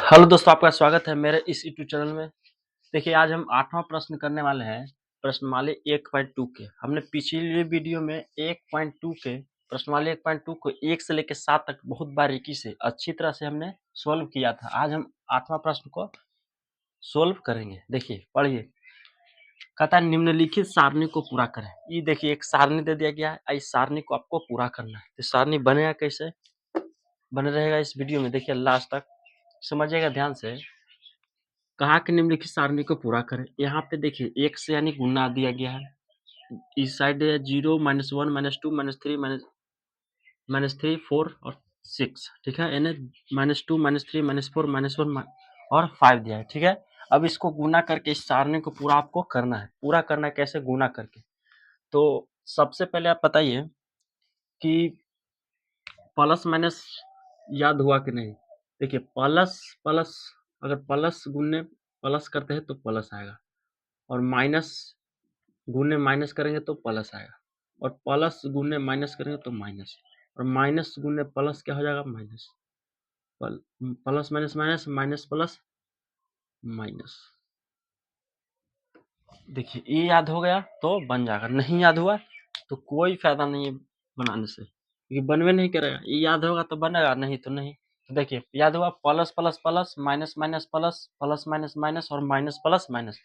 Hello दोस्तों, आपका स्वागत है मेरे इस यूट्यूब चैनल में। देखिए, आज हम 8वां प्रश्न करने वाले हैं। प्रश्नमाली 1.2 के हमने पिछली वीडियो में 1.2 के प्रश्नमाली 1.2 को 1 से लेकर 7 तक बहुत बारीकी से अच्छी तरह से हमने सोल्व किया था। आज हम 8वां प्रश्न को सोल्व करेंगे। देखिए, पढ़िए। कहता है निम्नलिखित सारणी को पूरा करें। ये देखिए, एक सारणी दे दिया गया है। इस सारणी को आपको पूरा करना है। तो सारणी बनेगा कैसे? बने रहेगा इस वीडियो में, देखिए लास्ट तक समझिएगा ध्यान से। कहा कि निम्नलिखित सारणी को पूरा करें। यहाँ पे देखिए, एक से यानी गुना दिया गया है। इस साइड 0 -1 -2 -3 -3 4 और 6, ठीक है। यानी -2 -3 -4 -1 और 5 दिया है, ठीक है। अब इसको गुना करके इस सारणी को पूरा आपको करना है। पूरा करना है कैसे? गुना करके। तो सबसे पहले आप बताइए कि प्लस माइनस याद हुआ कि नहीं। देखिए, प्लस प्लस, अगर प्लस गुने प्लस करते हैं तो प्लस आएगा, और माइनस गुने माइनस करेंगे तो प्लस आएगा, और प्लस गुने माइनस करेंगे तो माइनस, और माइनस गुने प्लस क्या हो जाएगा? Minus. Plus minus minus, minus plus minus. देखिए, ये याद हो गया तो बन जाएगा, नहीं याद हुआ तो कोई फायदा नहीं है बनाने से, क्योंकि बनवे नहीं करेगा। ये याद होगा तो बनेगा, नहीं तो नहीं। तो देखिए, याद हुआ plus plus plus, minus minus plus, plus minus minus और माइनस प्लस माइनस।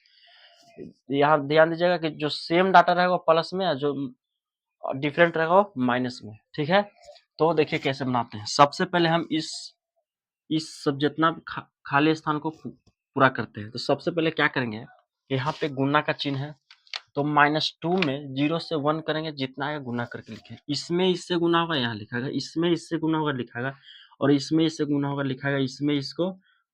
यहाँ ध्यान दीजिएगा कि जो सेम डाटा रहेगा वो प्लस में है, जो डिफरेंट रहेगा वो माइनस में, ठीक है। तो देखिए कैसे बनाते हैं। सबसे पहले हम इस सब जितना खाली स्थान को पूरा करते हैं। तो सबसे पहले क्या करेंगे, यहाँ पे गुना का चिन्ह है, तो -2 में 0 से 1 करेंगे, जितना आएगा गुना करके लिखें। इसमें इससे गुना होगा, यहाँ लिखाएगा, इसमें इससे गुना होगा लिखाएगा, और इसमें इससे गुना होगा लिखाएगा, इसमें इसको,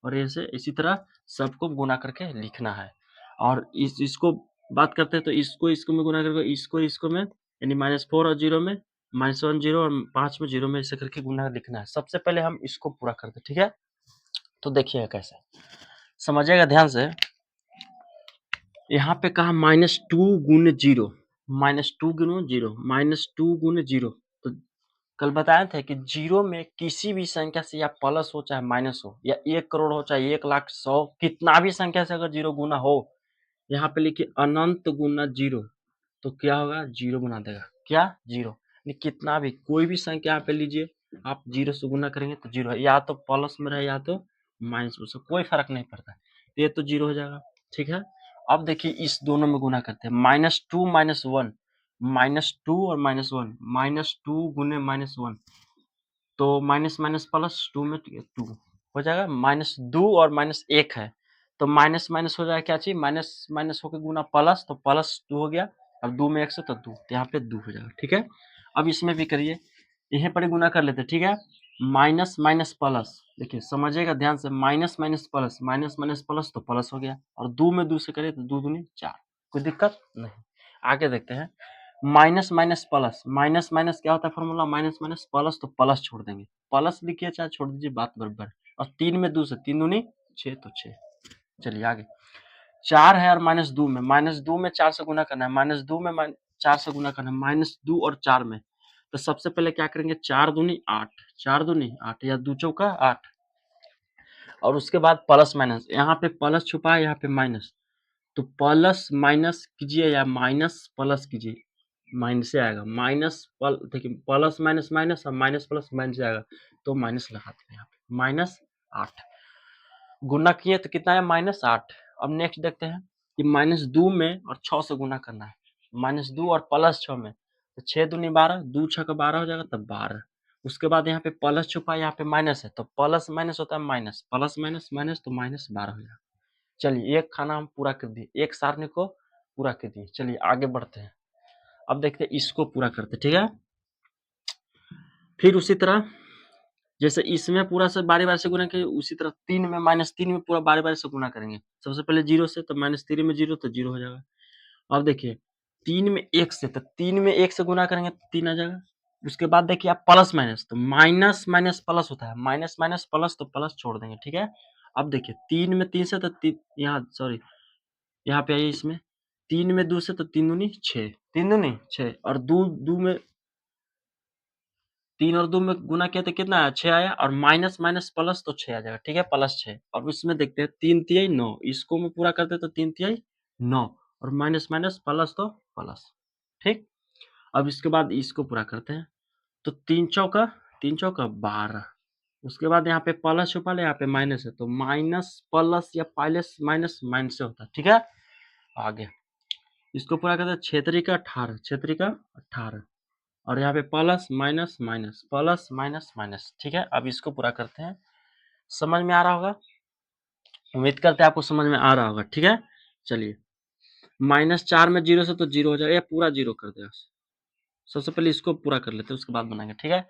और ऐसे इसी तरह सबको गुना करके लिखना है। और इसको बात करते हैं तो इसको इसको में गुना करके, इसको इसको में, यानी -4 और 0 में, -1 0 और 5 में 0 में, ऐसे करके गुना लिखना है। सबसे पहले हम इसको पूरा करते हैं, ठीक है। तो देखिएगा कैसे, समझिएगा ध्यान से। यहाँ पे कहा -2 गुने 0, -2 गुने 0, -2 गुने 0। तो कल बताए थे कि 0 में किसी भी संख्या से या प्लस हो चाहे माइनस हो, या 1 करोड़ हो चाहे 1 लाख 100, कितना भी संख्या से अगर 0 गुना हो, यहाँ पे लिखिए अनंत गुना 0, तो क्या होगा? 0 बना देगा। क्या? 0। कितना भी, कोई भी संख्या यहाँ पे लीजिए, आप 0 से गुना करेंगे तो 0 है, या तो प्लस में रहे या तो माइनस में, उससे कोई फर्क नहीं पड़ता। ये तो 0 हो जाएगा, ठीक है। अब देखिए, इस दोनों में गुना करते हैं। -2 -1, -2 और -1, -2 गुने -1, तो माइनस माइनस प्लस 2 में 2 हो जाएगा। -2 और -1 है, तो माइनस माइनस हो जाएगा क्या चीज? माइनस माइनस होकर गुना प्लस, तो +2 हो गया। अब 2 में 1 से तो 2, तो यहाँ पे 2 हो जाएगा, ठीक है। अब इसमें भी करिए, यहीं पर ही गुना कर लेते, ठीक है। माइनस माइनस प्लस, देखिए समझिएगा ध्यान से, minus minus plus, minus minus plus तो प्लस हो गया, और 2 में 2 से करिए तो 2 दूनी 4, कोई दिक्कत नहीं। आगे देखते हैं, minus minus plus, minus minus क्या होता है फॉर्मूला? माइनस माइनस प्लस, तो प्लस छोड़ देंगे, प्लस लिखिए चाहे छोड़ दीजिए, बात बराबर। और 3 में 2 से 3 दूनी 6, तो 6। चलिए आगे, 4 है और -2 में, -2 में 4 से गुना करना है, -2 में 4 से गुना करना है, -2 और 4 में। तो सबसे पहले क्या करेंगे, 4 दूनी 8, 4 दूनी 8, या 2 चौका 8, और उसके बाद प्लस माइनस, यहाँ पे प्लस छुपा है, यहाँ पे माइनस, तो प्लस माइनस कीजिए या माइनस प्लस कीजिए, माइनस से आएगा। माइनस देखिए, प्लस माइनस माइनस और माइनस प्लस माइनस से आएगा, तो माइनस लगाते हैं यहाँ पे, -8 गुना किए तो कितना है? -8। अब नेक्स्ट देखते हैं कि -2 में और 6 से गुना करना है, -2 और +6 में, तो 6 दूनी 12, 2 6 का 12 हो जाएगा, तब 12। उसके बाद यहाँ पे प्लस छुपा है, यहाँ पे माइनस है, तो प्लस माइनस होता है माइनस, प्लस माइनस माइनस, तो -12 हो जाएगा। चलिए, एक खाना हम पूरा कर दिए, एक सारणी को पूरा कर दिए। चलिए आगे बढ़ते हैं। अब देखते हैं इसको पूरा करते, ठीक है। फिर उसी तरह जैसे इसमें पूरा से बारी बारी से गुना किए, उसी तरह 3 में -3 में पूरा बारी बारी से गुना करेंगे। सबसे पहले 0 से, तो -3 में 0, तो 0 हो जाएगा। अब देखिए, 3 में 1 से, तो 3 में 1 से गुना करेंगे तो 3 आ जाएगा। उसके बाद देखिए आप प्लस माइनस, तो माइनस माइनस प्लस होता है, माइनस माइनस प्लस, तो प्लस छोड़ देंगे, ठीक है। अब देखिए, 3 में 3 से, तो 3 यहाँ सॉरी, यहाँ पे आइए, इसमें 3 में 2 से, तो 3 दूनी 6, 3 दूनी 6, और 2 2 में 3 और 2 में गुना किया तो कितना आया, 6 आया, और माइनस माइनस प्लस तो 6 आ जाएगा, ठीक है, प्लस 6। और इसमें देखते हैं 3 तिहाई 9, इसको में पूरा करते तो 3 तिहाई 9, और माइनस माइनस प्लस तो प्लस, ठीक। अब इसके बाद इसको पूरा करते हैं, तो 3 चौका 12, उसके बाद यहाँ पे प्लस छुपा ले, यहाँ पे माइनस है, तो माइनस प्लस या प्लस माइनस माइनस से होता है, ठीक है। आगे इसको पूरा करते हैं, छेत्री का 18, छेत्री का 18, और यहाँ पे plus minus minus plus minus minus, ठीक है। अब इसको पूरा करते हैं, समझ में आ रहा होगा, उम्मीद करते हैं आपको समझ में आ रहा होगा, ठीक है। चलिए, -4 में 0 से तो 0 हो जाएगा, ये पूरा 0 कर देगा। सबसे पहले इसको पूरा कर लेते हैं, उसके बाद बनाएंगे, ठीक है।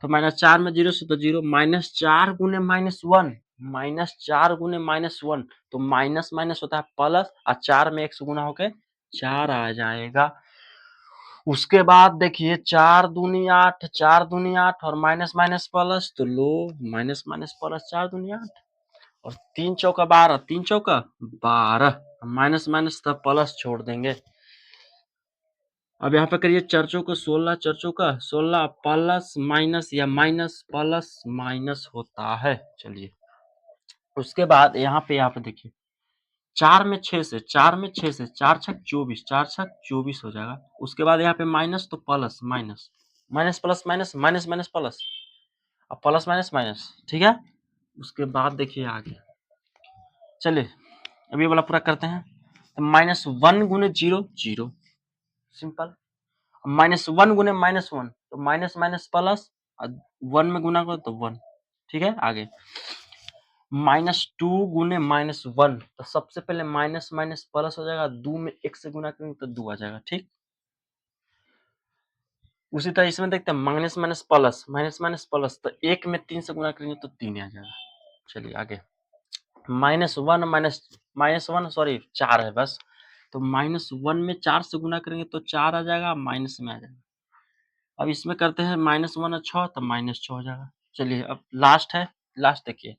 तो -4 में 0 से तो 0, -4 गुने -1, -4 गुने -1, तो माइनस माइनस होता है प्लस, और 4 में 1 से गुना होके 4 आ जाएगा। उसके बाद देखिए 4 दूनी 8, 4 दूनी 8, और माइनस माइनस प्लस, तो लो माइनस माइनस प्लस 4 दूनी 8, और 3 चौका 12, 3 चौका 12, माइनस माइनस तब प्लस छोड़ देंगे। अब यहाँ पे करिए 4 चौका 16, 4 चौका 16, प्लस माइनस या माइनस प्लस माइनस होता है। चलिए, उसके बाद यहाँ पे देखिए 4 में 6 से 4 छक 24, 4 छक 24 हो जाएगा। उसके बाद यहाँ पे माइनस तो plus minus, minus plus minus, minus minus plus, अब प्लस माइनस माइनस, ठीक है। उसके बाद देखिए आगे, चलिए अब ये वाला पूरा करते हैं, तो -1 गुने 0 0, सिंपल। -1 गुने -1, तो माइनस माइनस प्लस, 1 में गुना करो तो 1, ठीक है। आगे -2 गुने -1, तो सबसे पहले माइनस माइनस प्लस हो जाएगा, 2 में 1 से गुना करेंगे तो 2 आ जाएगा, ठीक। उसी तरह इसमें देखते हैं minus minus plus, minus minus plus, तो 1 में 3 से गुना करेंगे तो 3 आ जाएगा। चलिए आगे, -1 -1 सॉरी 4 है बस, तो -1 में 4 से गुना करेंगे तो 4 आ जाएगा, माइनस में आ जाएगा। अब इसमें करते हैं -1 और 6, तो -6 हो जाएगा। चलिए अब लास्ट है, लास्ट देखिए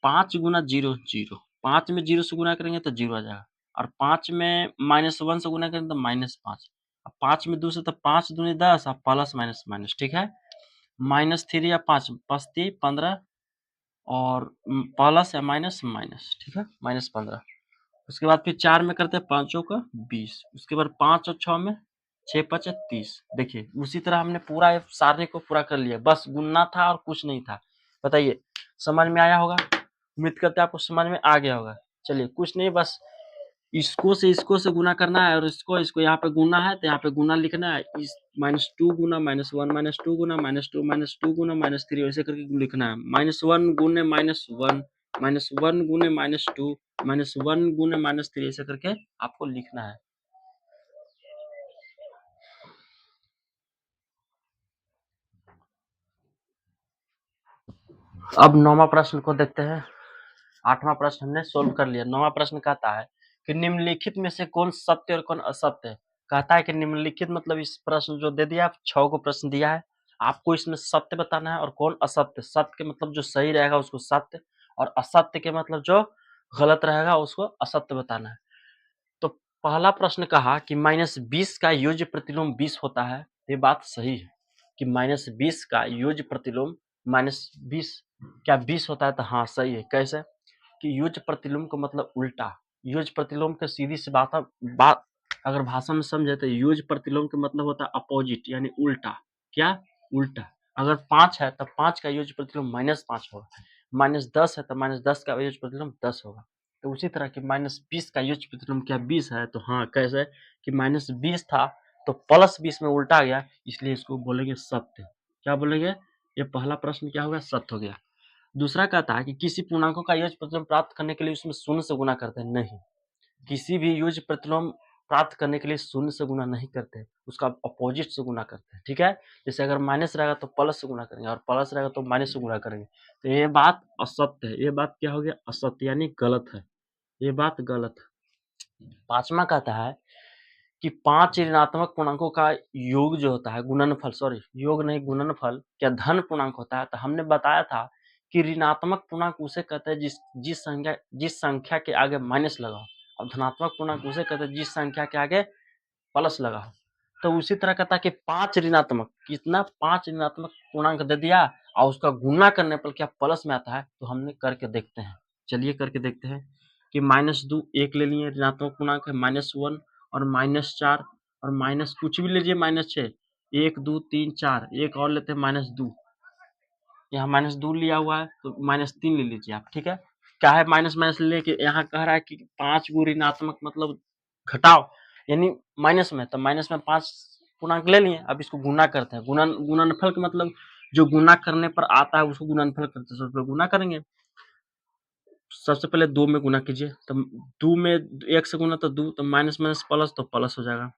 5 गुना 0 0, 5 में 0 से गुना करेंगे तो 0 आ जाएगा, और 5 में -1 से गुना करेंगे तो -5, अब 5 में 2 से तो 5 दूनी 10, अब प्लस माइनस माइनस, ठीक है। -3 या 5 5 15, और प्लस या माइनस माइनस, ठीक है, -15। उसके बाद फिर 4 में करते हैं 5 का 20, उसके बाद 5 और 6 में 6 5 30। देखिए उसी तरह हमने पूरा सारणी को पूरा कर लिया, बस गुनना था और कुछ नहीं था। बताइए समझ में आया होगा, उम्मीद करते हैं आपको समझ में आ गया होगा। चलिए कुछ नहीं, बस इसको से गुना करना है, और इसको यहाँ पे गुना है, तो यहाँ पे गुना लिखना है, इस -2 गुना -1 -2 गुना -2 -2 गुना -3, ऐसे करके लिखना है। -1 गुने -1, -1 गुने -2, -1 गुने -3, ऐसे करके आपको लिखना है। अब 9वां प्रश्न को देखते हैं। 8वां प्रश्न हमने सोल्व कर लिया। 9वां प्रश्न कहता है कि निम्नलिखित में से कौन सत्य और कौन असत्य है। कहता है कि निम्नलिखित मतलब इस प्रश्न जो दे दिया, 6 को प्रश्न दिया है, आपको इसमें सत्य बताना है और कौन असत्य। सत्य के मतलब जो सही रहेगा उसको सत्य, और असत्य के मतलब जो गलत रहेगा उसको असत्य बताना है। तो पहला प्रश्न कहा कि -20 का योज्य प्रतिलोम 20 होता है। ये बात सही है कि -20 का योज्य प्रतिलोम -20 क्या 20 होता है, तो हाँ सही है। कैसे कि योज्य प्रतिलोम का मतलब उल्टा। योज्य प्रतिलोम के सीधी सी बात अगर भाषा में समझे तो योज्य प्रतिलोम का मतलब होता है अपोजिट, यानी उल्टा। क्या? उल्टा। अगर 5 है तो 5 का योज्य प्रतिलोम -5 होगा, -10 है तो -10 का योज्य प्रतिलोम 10 होगा। तो उसी तरह कि -20 का योज्य प्रतिलोम क्या 20 है, तो हाँ कैसे कि -20 था तो +20 में उल्टा गया, इसलिए इसको बोलेंगे सत्य। क्या बोलेंगे? ये पहला प्रश्न क्या हो गया? सत्य हो गया। दूसरा कहता है कि किसी पूर्णांकों का योज्य प्रतिलोम प्राप्त करने के लिए उसमें शून्य से गुना करते हैं। नहीं, किसी भी योज्य प्रतिलोम प्राप्त करने के लिए शून्य से गुना नहीं करते, उसका अपोजिट से गुना करते हैं। ठीक है, जैसे अगर माइनस रहेगा तो प्लस से गुना करेंगे, और प्लस रहेगा तो माइनस से गुना करेंगे। तो ये बात असत्य है, ये बात क्या हो गया? असत्य, यानी गलत है, ये बात गलत है। पांचवा कहता है कि 5 ऋणात्मक पूर्णांकों का योग जो होता है, गुणनफल, सॉरी योग नहीं गुणनफल, क्या धन पूर्णांक होता है। तो हमने बताया था कि ऋणात्मक पूर्णांक उसे कहते हैं जिस संख्या के आगे माइनस लगा हो, और धनात्मक पूर्णांक उसे कहते हैं जिस संख्या के आगे प्लस लगा हो। तो उसी तरह कहता है कि 5 ऋणात्मक, कितना 5 ऋणात्मक पूर्णांक दे दिया और उसका गुणा करने पर क्या प्लस में आता है, तो हमने करके देखते हैं। चलिए करके देखते हैं कि -2 एक ले लिए, ऋणात्मक पूर्णांक है, -1 और -4 और माइनस कुछ भी लीजिए, -6, 1 2 3 4, एक और लेते हैं -2, यहाँ -2 लिया हुआ है तो -3 ले लीजिए आप, ठीक है। क्या है माइनस माइनस लेके यहाँ कह रहा है कि 5 गुण ऋणात्मक मतलब घटाओ, यानी माइनस में, तो माइनस में 5 पूर्णांक ले लिए। अब इसको गुना करते हैं, गुणनफल का मतलब जो गुना करने पर आता है उसको गुणनफल करते हैं। सबसे गुना करेंगे, सबसे पहले 2 में गुना कीजिए, तो 2 में 1 से गुना तो 2, तो माइनस माइनस प्लस तो प्लस हो जाएगा,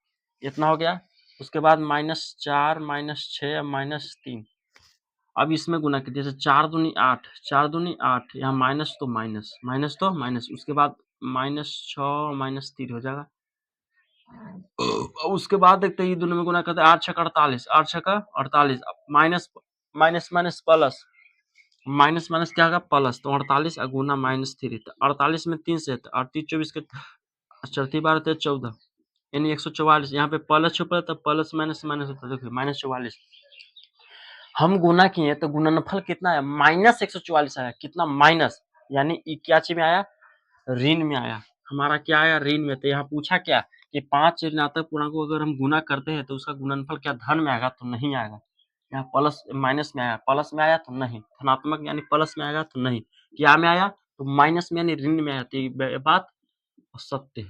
इतना हो गया। उसके बाद -4 -6 -3, अब इसमें गुना कीजिए, जैसे 4 दूनी 8, 4 दूनी 8, यहाँ माइनस तो माइनस, माइनस तो माइनस, उसके बाद -6 -3 हो जाएगा। उसके बाद देखते हैं ये दोनों में गुना करते हैं, 8 छक्का 48, 8 छक्का 48, minus minus minus plus, minus minus क्या होगा प्लस, तो 48 गुना -3, तो 48 में 3 से 38 24 के चौथी बार होते 14, यानी 144, यहाँ पे प्लस छुपा तो प्लस माइनस माइनस होता है, देखिए -44। हम गुना किए तो गुणनफल कितना है, -144 आया, कितना माइनस, यानी क्या चीज में आया, ऋण में आया, हमारा क्या आया, ऋण में। तो यहाँ पूछा क्या कि 5 ऋणात्मक पूर्णांक को अगर हम गुना करते हैं तो उसका गुणनफल क्या धन में आएगा, तो नहीं आएगा। यहाँ प्लस माइनस में आया, प्लस में आया तो नहीं, धनात्मक यानी प्लस में आएगा तो नहीं, क्या में आया तो माइनस में यानी ऋण में आया। तो ये बात सत्य है,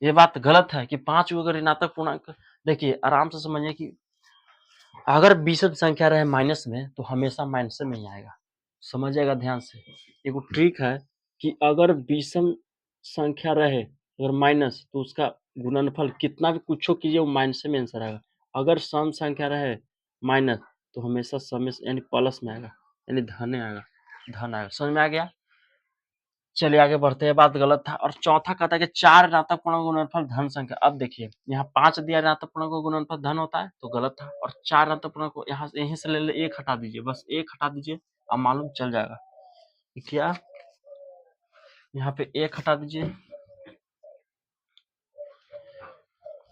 ये बात गलत है कि 5 अगर ऋणात्मक पूर्णांक, देखिए आराम से समझिए कि अगर विषम संख्या रहे माइनस में तो हमेशा माइनस में ही आएगा, समझिएगा ध्यान से। एगो ट्रिक है कि अगर विषम संख्या रहे अगर माइनस, तो उसका गुणनफल कितना भी कुछ कीजिए वो माइनस में आंसर आएगा। अगर सम संख्या रहे माइनस, तो हमेशा सम यानी प्लस में आएगा, यानी धन आएगा, धन आएगा। समझ में आ गया। चलिए आगे बढ़ते हैं, बात गलत था। और चौथा कहता है कि 4 ऋणात्मक पूर्णांक का गुणनफल धन संख्या। अब देखिए यहाँ 5 दिया ऋणात्मक पूर्णांक का गुणनफल धन होता है, तो गलत था। और 4 ऋणात्मक पूर्णांक को यहाँ यहीं से ले ले, 1 हटा दीजिए, बस 1 हटा दीजिए, अब मालूम चल जाएगा क्या। यहाँ पे 1 हटा दीजिए।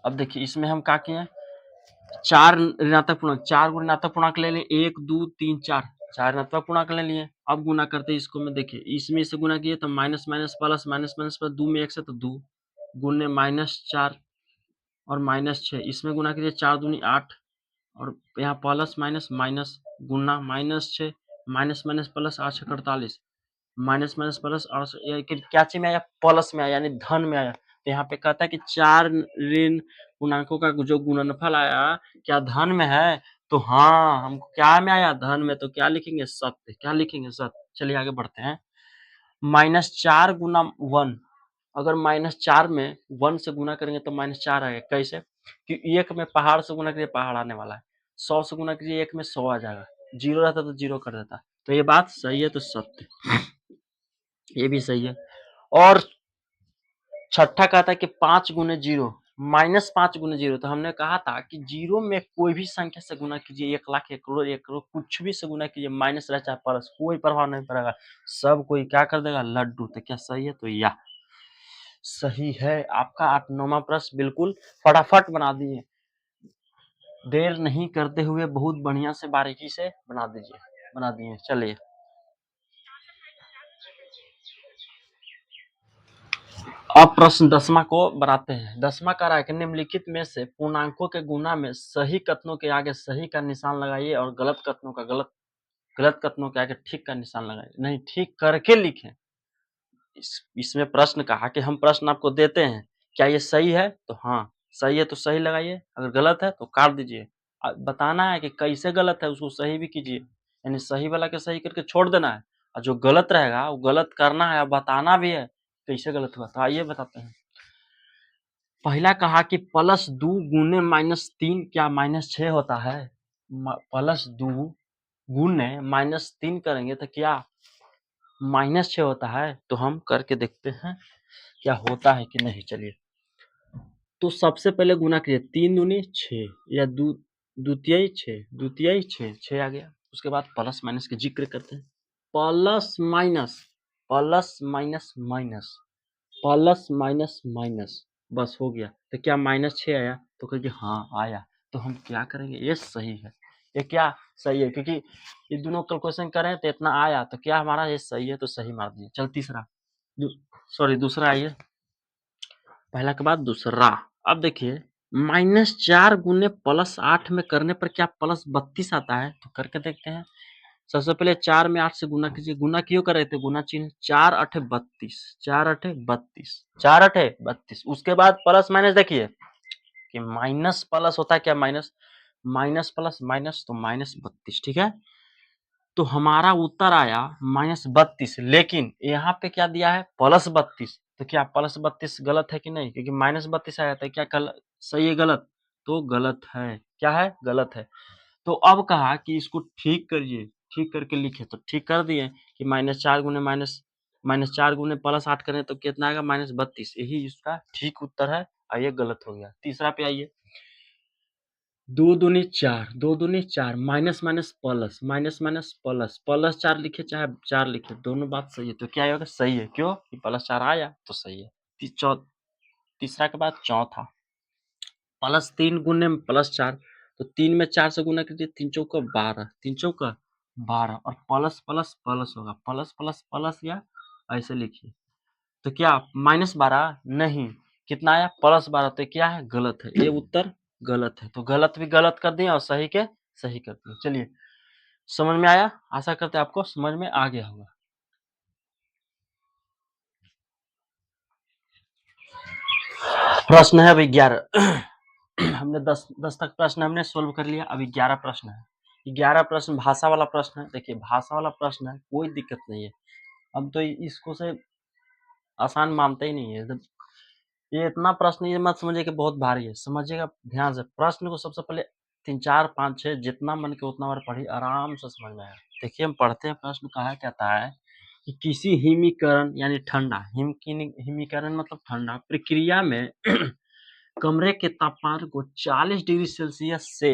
अब देखिए इसमें हम क्या किए, 4 ऋणात्मक पूर्णांक, 4 गुण ऋणात्मक पूर्णांक ले लिए, 1 2 3 4, 4 ऋणात्मक पूर्णांक ले लिए। अब गुना करते हैं इसको में, देखिए इसमें से गुना किए तो minus minus plus, minus minus plus, 2 में 1 से तो 2 गुने -4 और -6, इसमें गुना कीजिए, 4 दूनी 8 और यहाँ प्लस माइनस माइनस गुना -6 माइनस माइनस प्लस, 8 छक्का 48, माइनस माइनस प्लस, और क्या चीज में आया, प्लस में आया, यानी धन में आया। तो यहाँ पे कहता है कि 4 ऋण पूर्णांकों का जो गुणनफल आया क्या धन में है, तो हाँ हमको क्या में आया, धन में, तो क्या लिखेंगे, सत्य। क्या लिखेंगे, सत्य। चलिए आगे बढ़ते हैं। -4 गुना 1, अगर -4 में 1 से गुना करेंगे तो -4 आएगा। कैसे कि 1 में पहाड़ से गुना करिए, पहाड़ आने वाला है, 100 से गुना कीजिए, 1 में 100 आ जाएगा, 0 रहता तो 0 कर देता। तो ये बात सही है, तो सत्य, ये भी सही है। और छठा कहता है कि 5 गुने 0, -5 गुने 0, तो हमने कहा था कि 0 में कोई भी संख्या से गुना कीजिए, 1 लाख 1 करोड़ 1 करोड़ कुछ भी से गुना कीजिए, माइनस रहे चाहे प्लस, कोई प्रभाव नहीं पड़ेगा, सब कोई क्या कर देगा, लड्डू। तो क्या सही है, तो यह सही है। आपका 8वां प्रश्न बिल्कुल फटाफट बना दिए, देर नहीं करते हुए बहुत बढ़िया से बारीकी से बना दिए। चलिए अब प्रश्न 10वां को बनाते हैं। 10वां कह रहा है कि निम्नलिखित में से पूर्णांकों के गुना में सही कथनों के आगे सही का निशान लगाइए और गलत कथनों के आगे ठीक का निशान लगाइए, नहीं ठीक करके लिखें। इसमें प्रश्न कहा कि हम प्रश्न आपको देते हैं, क्या ये सही है, तो हाँ सही है तो सही लगाइए, अगर गलत है तो काट दीजिए। बताना है कि कैसे गलत है उसको सही भी कीजिए, यानी सही वाला के सही करके छोड़ देना है, और जो गलत रहेगा वो गलत करना है और बताना भी है कैसे गलत हुआ। तो आइए बताते हैं। पहला कहा कि +2 गुने -3 क्या -6 होता है, +2 गुने -3 करेंगे तो क्या -6 होता है। तो हम करके देखते हैं क्या होता है कि नहीं। चलिए तो सबसे पहले गुना कीजिए, 3 दूनी 6 या द्वितीय 6, द्वितीय 6, 6 आ गया। उसके बाद प्लस माइनस के जिक्र करते हैं, plus minus plus minus minus plus minus minus, बस हो गया। तो क्या -6 आया, तो कहेंगे हाँ आया, तो हम क्या करेंगे, ये सही है, ये क्या सही है, क्योंकि ये दोनों कैलकुलेशन करें तो इतना आया, तो क्या हमारा ये सही है, तो सही मार दिए। चल तीसरा, सॉरी दूसरा आइए, पहला के बाद दूसरा। अब देखिए -4 गुने +8 में करने पर क्या +32 आता है, तो करके देखते हैं। सबसे पहले 4 में 8 से गुना कीजिए, गुना क्यों कर रहे थे, गुना चिन्ह, 4 8 32, 4 8 32, 4 8 32। उसके बाद प्लस माइनस देखिए कि माइनस प्लस होता है क्या, माइनस, माइनस प्लस माइनस, तो -32, ठीक है। तो हमारा उत्तर आया -32, लेकिन यहाँ पे क्या दिया है, +32, तो क्या +32 गलत है कि नहीं, क्योंकि -32 आया था, क्या सही है गलत, तो गलत है, क्या है, गलत है। तो अब कहा कि इसको ठीक करिए, ठीक करके लिखे, तो ठीक कर दिए कि -4 गुने -4 गुने +8 करें तो कितना आएगा, -32, यही इसका ठीक उत्तर है, और ये गलत हो गया। तीसरा पे आइए, 2 दूनी 4, 2 दूनी 4, minus minus plus, minus minus plus, +4 लिखे चाहे 4 लिखे, दोनों बात सही है, तो क्या होगा, सही है, क्यों कि +4 आया तो सही है। तीसरा के बाद चौथा, +3 गुने +4, तो 3 में 4 से गुना कीजिए, 3 चौका 12, 3 चौका 12, और प्लस प्लस प्लस होगा, प्लस प्लस प्लस, या ऐसे लिखिए, तो क्या -12 नहीं, कितना आया, +12, तो क्या है, गलत है, ये उत्तर गलत है। तो गलत भी गलत कर दिए और सही के सही कर दिए। चलिए, समझ में आया, आशा करते हैं आपको समझ में आ गया होगा। प्रश्न है अभी 11। हमने 10 तक प्रश्न हमने सोल्व कर लिया, अभी 11 प्रश्न है। 11 प्रश्न भाषा वाला प्रश्न है। देखिए भाषा वाला प्रश्न है, कोई दिक्कत नहीं है, हम तो इसको से आसान मानते ही नहीं है। ये इतना प्रश्न ये मत समझिए कि बहुत भारी है, समझिएगा ध्यान से प्रश्न को। सबसे पहले 3 4 5 6 जितना मन के उतना बार पढ़िए, आराम से समझ में आएगा। देखिए हम पढ़ते हैं, प्रश्न कहा कहता है कि किसी हिमीकरण यानी ठंडा, हिमीकरण मतलब ठंडा प्रक्रिया में कमरे के तापमान को 40 डिग्री सेल्सियस से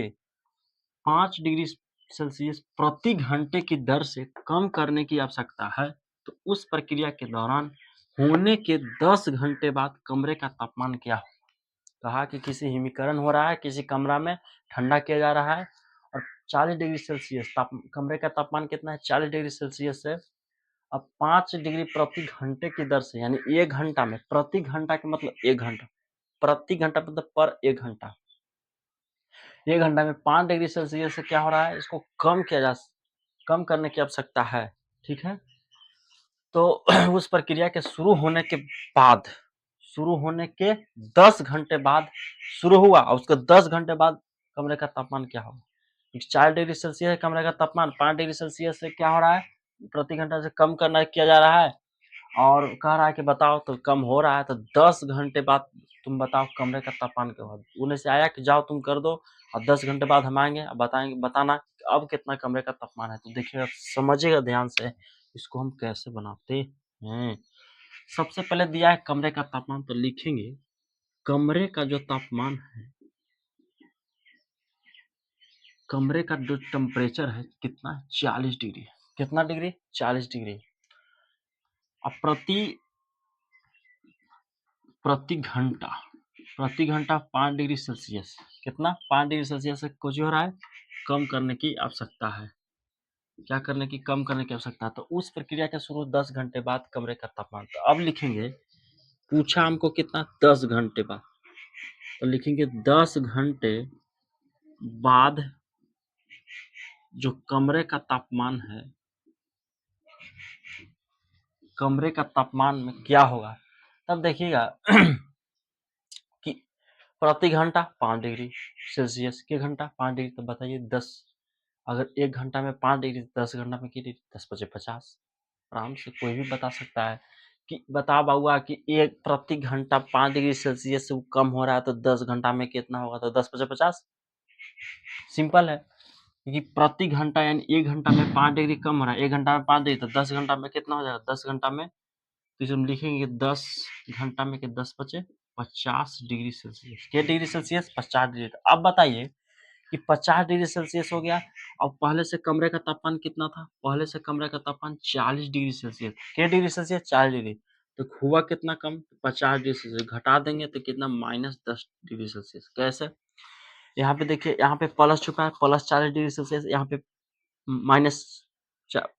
5 डिग्री सेल्सियस प्रति घंटे की दर से कम करने की आवश्यकता है, तो उस प्रक्रिया के दौरान होने के 10 घंटे बाद कमरे का तापमान क्या हो। कहा कि किसी हिमीकरण हो रहा है, किसी कमरा में ठंडा किया जा रहा है, और 40 डिग्री सेल्सियस कमरे का तापमान कितना है, 40 डिग्री सेल्सियस से अब 5 डिग्री प्रति घंटे की दर से, यानी 1 घंटा में, प्रति घंटा के मतलब 1 घंटा, प्रति घंटा मतलब पर 1 घंटा, 1 घंटा में 5 डिग्री सेल्सियस से क्या हो रहा है, इसको कम करने की आवश्यकता है, ठीक है। तो उस प्रक्रिया के शुरू होने के बाद, शुरू होने के 10 घंटे बाद शुरू हुआ, और उसके 10 घंटे बाद कमरे का तापमान क्या होगा। 4 डिग्री सेल्सियस है कमरे का तापमान, 5 डिग्री सेल्सियस से क्या हो रहा है, प्रति घंटा से कम करना किया जा रहा है, और कह रहा है कि बताओ, तो कम हो रहा है, तो 10 घंटे बाद तुम बताओ कमरे का तापमान क्या होगा। उन्हें से आया कि जाओ तुम कर दो, और 10 घंटे बाद हम आएंगे, बताएंगे, बताना अब कितना कमरे का तापमान है। तो देखिएगा, समझिएगा ध्यान से, इसको हम कैसे बनाते हैं। सबसे पहले दिया है कमरे का तापमान, तो लिखेंगे कमरे का जो तापमान है, कमरे का जो टेम्परेचर है कितना है, 40 डिग्री। कितना डिग्री, 40 डिग्री। अब प्रति घंटा, प्रति घंटा 5 डिग्री सेल्सियस, कितना, 5 डिग्री सेल्सियस से कुछ हो रहा है, कम करने की आवश्यकता है। क्या करने की, कम करने की आवश्यकता है। तो उस प्रक्रिया के शुरू 10 घंटे बाद कमरे का तापमान। तो अब लिखेंगे, पूछा हमको कितना, 10 घंटे बाद, तो लिखेंगे 10 घंटे बाद जो कमरे का तापमान है, कमरे का तापमान में क्या होगा। तब देखिएगा कि प्रति घंटा 5 डिग्री सेल्सियस, के घंटा 5 डिग्री, तो बताइए 10, अगर 1 घंटा में 5 डिग्री, 10 घंटा में कितनी, 10 पचे 50। आराम से कोई भी बता सकता है कि बता बाबुआ कि एक प्रति घंटा 5 डिग्री सेल्सियस से कम हो रहा है, तो 10 घंटा में कितना होगा, तो 10 पचे 50। सिंपल है, क्योंकि प्रति घंटा यानी 1 घंटा में 5 डिग्री कम हो रहा है, 1 घंटा में 5 डिग्री, तो 10 घंटा में कितना हो जाएगा, 10 घंटा में, तो इसे हम लिखेंगे 10 घंटा में कि 10 पचे 50 डिग्री सेल्सियस। क्या डिग्री सेल्सियस, 50 डिग्री। अब बताइए कि 50 डिग्री सेल्सियस हो गया, और पहले से कमरे का तापमान कितना था, पहले से कमरे का तापमान 40 डिग्री सेल्सियस। क्या डिग्री सेल्सियस, 40 डिग्री। तो हुआ कितना कम, 50 डिग्री सेल्सियस। घटा देंगे तो कितना, -10 डिग्री सेल्सियस। कैसे, यहाँ पे देखिए, यहाँ पे प्लस चुका है, प्लस 40 डिग्री सेल्सियस, यहाँ पे माइनस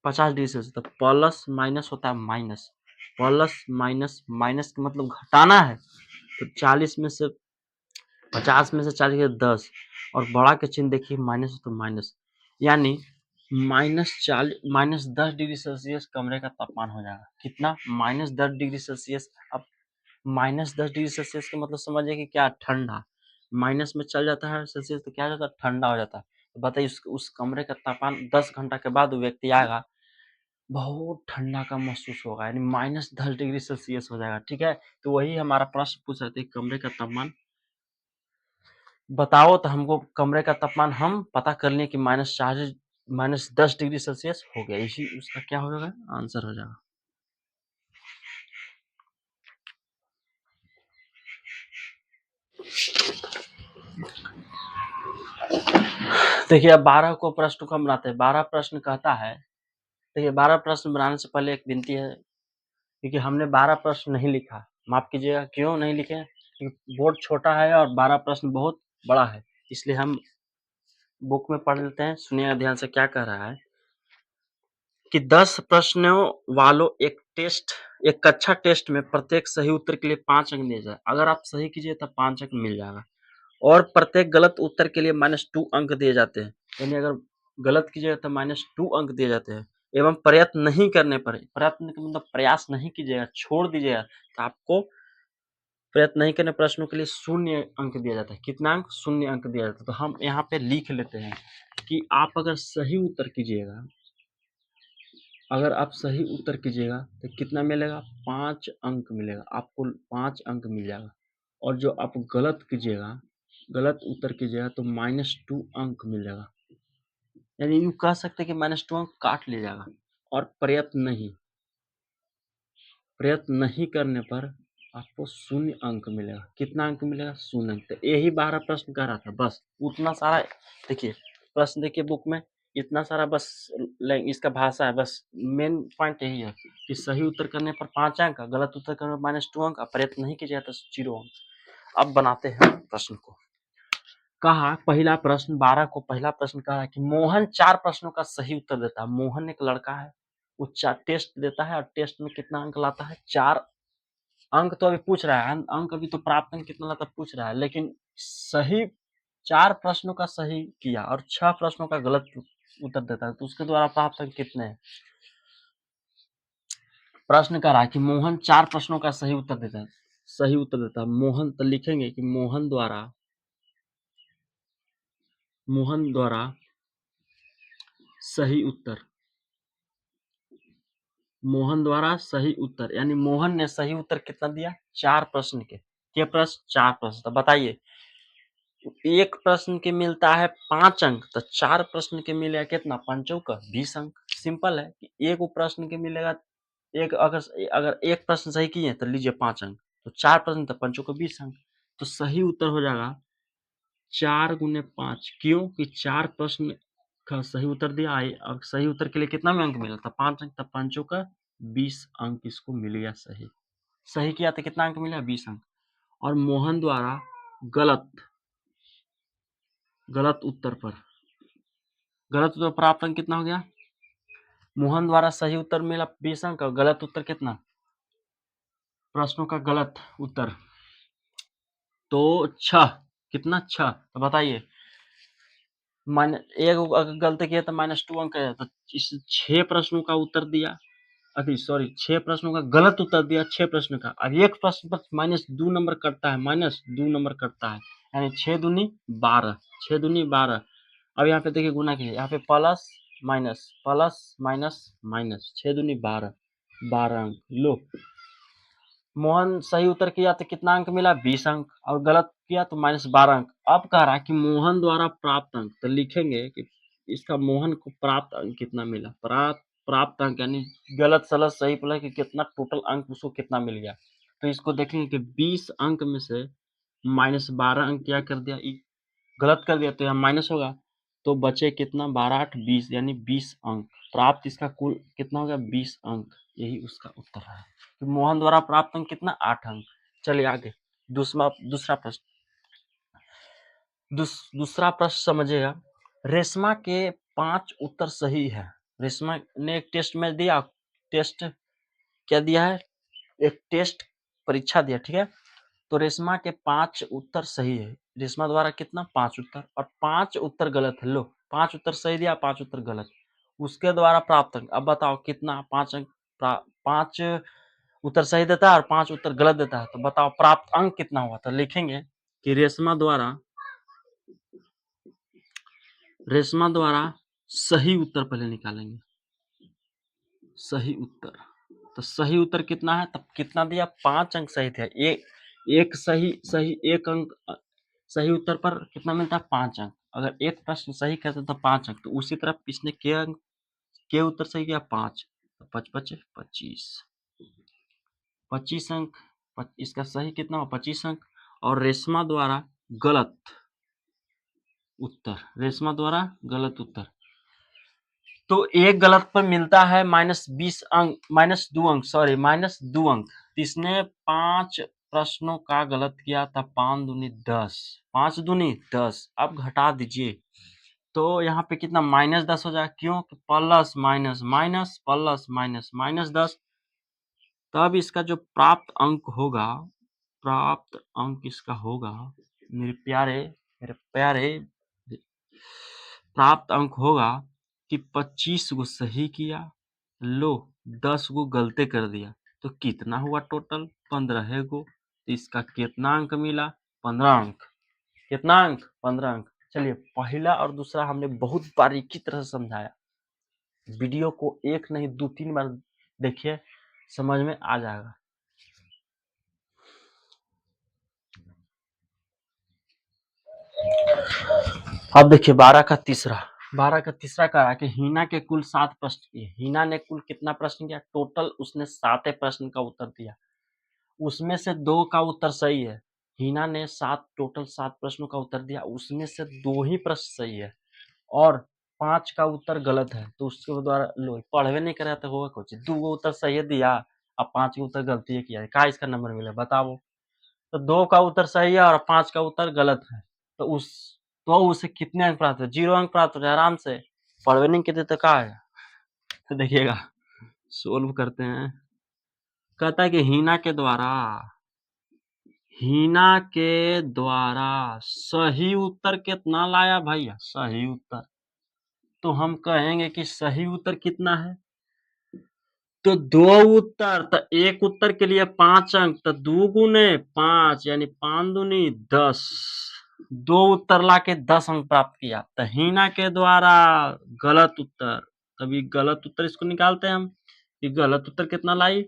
50 डिग्री सेल्सियस। तो प्लस माइनस होता है माइनस, प्लस माइनस, माइनस का मतलब घटाना है। तो 40 में से 50 में से 40 गया 10, और बड़ा के चिन्ह देखिए माइनस, तो माइनस, यानी -10 डिग्री सेल्सियस कमरे का तापमान हो जाएगा। कितना, -10 डिग्री सेल्सियस। अब -10 डिग्री सेल्सियस का मतलब समझिए कि क्या, ठंडा। माइनस में चल जाता है सेल्सियस तो क्या हो जाता है, ठंडा हो जाता है। तो बताइए उस कमरे का तापमान 10 घंटा के बाद वो व्यक्ति आएगा, बहुत ठंडा का महसूस होगा, यानी -10 डिग्री सेल्सियस हो जाएगा। ठीक है, तो वही हमारा प्रश्न पूछ रहे थे, कमरे का तापमान बताओ। तो हमको कमरे का तापमान हम पता कर लिए कि -10 डिग्री सेल्सियस हो गया, इसी उसका क्या हो जाएगा, आंसर हो जाएगा। देखिए अब 12 को प्रश्न को हम बनाते हैं। 12 प्रश्न कहता है, देखिए 12 प्रश्न बनाने से पहले एक विनती है, क्योंकि हमने 12 प्रश्न नहीं लिखा, माफ कीजिएगा। क्यों नहीं लिखे, क्योंकि बोर्ड छोटा है और 12 प्रश्न बहुत बड़ा है, इसलिए हम बुक में पढ़ लेते हैं। सुनिएगा ध्यान से, क्या कह रहा है कि 10 प्रश्नों वालों एक कक्षा टेस्ट में प्रत्येक सही उत्तर के लिए 5 अंक दिए जाए। अगर आप सही कीजिए तो 5 अंक मिल जाएगा, और प्रत्येक गलत उत्तर के लिए -2 अंक दिए जाते हैं। यानी अगर गलत कीजिएगा तो -2 अंक दिए जाते हैं। एवं प्रयत्न नहीं करने पर, प्रयत्न का मतलब प्रयास नहीं कीजिएगा, छोड़ दीजिएगा, तो आपको प्रयत्न नहीं करने प्रश्नों के लिए 0 अंक दिया जाता है। कितना अंक, 0 अंक दिया जाता है। तो हम यहाँ पे लिख लेते हैं कि आप अगर सही उत्तर कीजिएगा, अगर आप सही उत्तर कीजिएगा तो कितना मिलेगा, 5 अंक मिलेगा, आपको 5 अंक मिल जाएगा। और जो आप गलत कीजिएगा, गलत उत्तर कीजिएगा तो -2 अंक मिल जाएगा। यानी यूँ कह सकते हैं कि -2 अंक काट लिया जाएगा। और प्रयत्न नहीं करने पर आपको 0 अंक मिलेगा। कितना अंक मिलेगा, 0 अंक। तो यही 12 प्रश्न कह रहा था, बस उतना सारा। देखिए प्रश्न, देखिए बुक में इतना सारा, बस इसका भाषा है, बस मेन पॉइंट यही है कि सही उत्तर करने पर 5 अंक, गलत उत्तर करने पर -2 अंक, प्रयत्न नहीं किया जाए तो 0 अंक। अब बनाते हैं प्रश्न को। कहा पहला प्रश्न, 12 को पहला प्रश्न कहा है कि मोहन 4 प्रश्नों का सही उत्तर देता है। मोहन एक लड़का है, वो 4 टेस्ट देता है, और टेस्ट में कितना अंक लाता है, 4 अंक। तो अभी पूछ रहा है अंक, अभी तो प्राप्त अंक कितना लाता पूछ रहा है, लेकिन सही 4 प्रश्नों का सही किया और 6 प्रश्नों का गलत उत्तर देता है, तो उसके द्वारा प्राप्त अंक कितने हैं। प्रश्न कर रहा है कि मोहन 4 प्रश्नों का सही उत्तर देता है, सही उत्तर देता है मोहन। तो लिखेंगे कि मोहन द्वारा सही उत्तर, मोहन द्वारा सही उत्तर, यानी मोहन ने सही उत्तर कितना दिया, 4 प्रश्न के प्रश्न, 4 प्रश्न। तो बताइए, एक प्रश्न के मिलता है 5 अंक, तो 4 प्रश्न के मिलेगा कितना, 5 का 20 अंक। सिंपल है कि एक प्रश्न के मिलेगा, एक अगर एक प्रश्न सही किए तो लीजिए 5 अंक, तो 4 प्रश्न तो 5 को 20 अंक। तो सही उत्तर हो जाएगा 4 गुने 5। क्यों कि 4 प्रश्न का सही उत्तर दिया है, अब सही उत्तर के लिए कितना में अंक मिला था, 5 अंक। तब 5 का 20 अंक इसको मिल गया सही। सही किया तो कितना अंक मिला, 20 अंक। और मोहन द्वारा गलत गलत उत्तर प्राप्त अंक कितना हो गया, मोहन द्वारा सही उत्तर मिला 20 अंक, और गलत उत्तर कितना, प्रश्नों का गलत उत्तर तो 6। कितना, 6। तो बताइए, एक अगर गलती किया तो -2 अंक है। तो इस 6 प्रश्नों का उत्तर दिया, अभी सॉरी 6 प्रश्नों का गलत उत्तर दिया, 6 प्रश्न का। अब एक प्रश्न पर -2 नंबर कटता है, -2 नंबर कटता है, यानी 6 दूनी 12, 6 दूनी 12। अब यहाँ पे देखिए गुना कीजिए, यहाँ पे प्लस माइनस माइनस, 6 दूनी 12, 12 अंक। लो, मोहन सही उत्तर किया तो कितना अंक मिला, 20 अंक, और गलत किया तो -12 अंक। अब कह रहा है कि मोहन द्वारा प्राप्त अंक, तो लिखेंगे कि इसका मोहन को प्राप्त अंक कितना मिला, प्राप्त अंक, यानी गलत सलत सही बोला कि कितना टोटल अंक उसको कितना मिल गया। तो इसको देखेंगे कि 20 अंक में से -12 अंक क्या कर दिया, गलत कर दिया, तो यहाँ माइनस होगा। तो बचे कितना 12 8 20 यानी 20 अंक। प्राप्त इसका कुल कितना हो गया 20 अंक। यही उसका उत्तर है। तो मोहन द्वारा प्राप्त अंक कितना 8 अंक। चलिए आगे दूसरा प्रश्न। दूसरा प्रश्न समझिएगा। रेशमा के 5 उत्तर सही है। रेशमा ने एक टेस्ट में दिया, टेस्ट क्या दिया है, एक टेस्ट परीक्षा दिया, ठीक है। तो रेशमा के 5 उत्तर सही है। रेशमा द्वारा कितना 5 उत्तर, और 5 उत्तर गलत है। लो 5 उत्तर सही दिया, 5 उत्तर गलत। उसके द्वारा प्राप्त अंक, अब बताओ कितना 5 अंक, 5 उत्तर सही देता है और 5 उत्तर गलत देता है, तो बताओ प्राप्त अंक कितना हुआ। तो लिखेंगे कि रेशमा द्वारा सही उत्तर पहले निकालेंगे। सही उत्तर, तो सही उत्तर कितना है, तब कितना दिया 5 अंक सही थे। एक सही एक अंक सही उत्तर पर कितना मिलता है 5 अंक। अगर एक प्रश्न सही करते तो 5 अंक। तो उसी तरह इसने के उत्तर सही किया 5, तो 5 5 25 25 अंक। इसका सही कितना हुआ 25 अंक। और रेशमा द्वारा गलत उत्तर, रेशमा द्वारा गलत उत्तर, तो एक गलत पर मिलता है -20 अंक, -2 अंक, सॉरी -2 अंक। इसने 5 प्रश्नों का गलत किया था। 5 दूनी 10, 5 दूनी 10। अब घटा दीजिए तो यहाँ पे कितना -10 हो जाएगा। क्यों, plus minus minus plus minus -10। तब इसका जो प्राप्त अंक होगा, प्राप्त अंक इसका होगा मेरे प्यारे प्राप्त अंक होगा कि 25 को सही किया, लो 10 को गलती कर दिया, तो कितना हुआ टोटल 15 को। तो इसका कितना अंक मिला 15 अंक। कितना अंक 15 अंक। चलिए पहला और दूसरा हमने बहुत बारीकी तरह से समझाया। वीडियो को एक नहीं 2-3 बार देखिए, समझ में आ जाएगा। अब देखिए 12 का तीसरा कहा कि हीना के कुल 7 प्रश्न किए। हीना ने कुल कितना प्रश्न किया, टोटल उसने 7 प्रश्न का उत्तर दिया। उसमें से 2 का उत्तर सही है। हीना ने टोटल 7 प्रश्नों का उत्तर दिया, उसमें से 2 ही प्रश्न सही है और 5 का उत्तर गलत है। तो उसके द्वारा लो पढ़वे नहीं करे तो होगा कुछ। 2 उत्तर सही दिया और 5 के उत्तर गलती किया है, का इसका नंबर मिला बताओ। तो 2 का उत्तर सही है और 5 का उत्तर गलत है, तो उसे कितने अंक प्राप्त हो, 0 अंक प्राप्त हो, आराम से। पढ़वे नहीं कहते तो का है। तो देखिएगा सोल्व करते हैं। कहता है कि हीना के द्वारा सही उत्तर कितना लाया भैया, सही उत्तर। तो हम कहेंगे कि सही उत्तर कितना है, तो 2 उत्तर, तो एक उत्तर के लिए 5 अंक, तो 2 गुने 5 यानी 5 दूनी 10। 2 उत्तर लाके 10 अंक प्राप्त किया। तो हीना के द्वारा गलत उत्तर, तभी गलत उत्तर इसको निकालते हैं हम कि गलत उत्तर कितना लाई।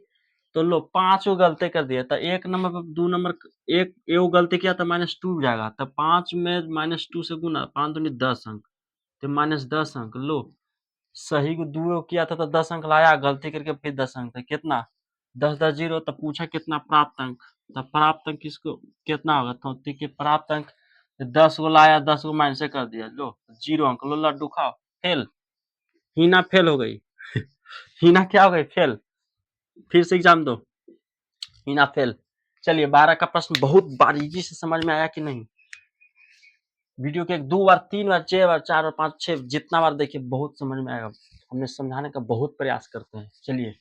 तो लो 5 को गलती कर दिया, तो एक नंबर पर 2 नंबर एक गलती किया तो -2 जाएगा। तो 5 में -2 से गुना, 5 दूनी 10 अंक, तो -10 अंक। लो सही को 2 किया था तो 10 अंक लाया, गलती करके फिर 10 अंक, तो कितना 10 10 0। तो पूछा कितना प्राप्त अंक, तो प्राप्त अंक किसको कितना होगा, तो देखिए प्राप्त अंक 10 को लाया, 10 को माइनस कर दिया, लो 0 अंक। लो लड्डू खाओ, फेल। हीना फेल हो गई। हीना क्या हो गई, फेल। फिर से एग्जाम दो, हीना फेल। चलिए 12 का प्रश्न बहुत बारीकी से समझ में आया कि नहीं। वीडियो के 2 बार 3 बार 6 बार 4 बार 5 6 जितना बार देखिए बहुत समझ में आएगा। हमने समझाने का बहुत प्रयास करते हैं। चलिए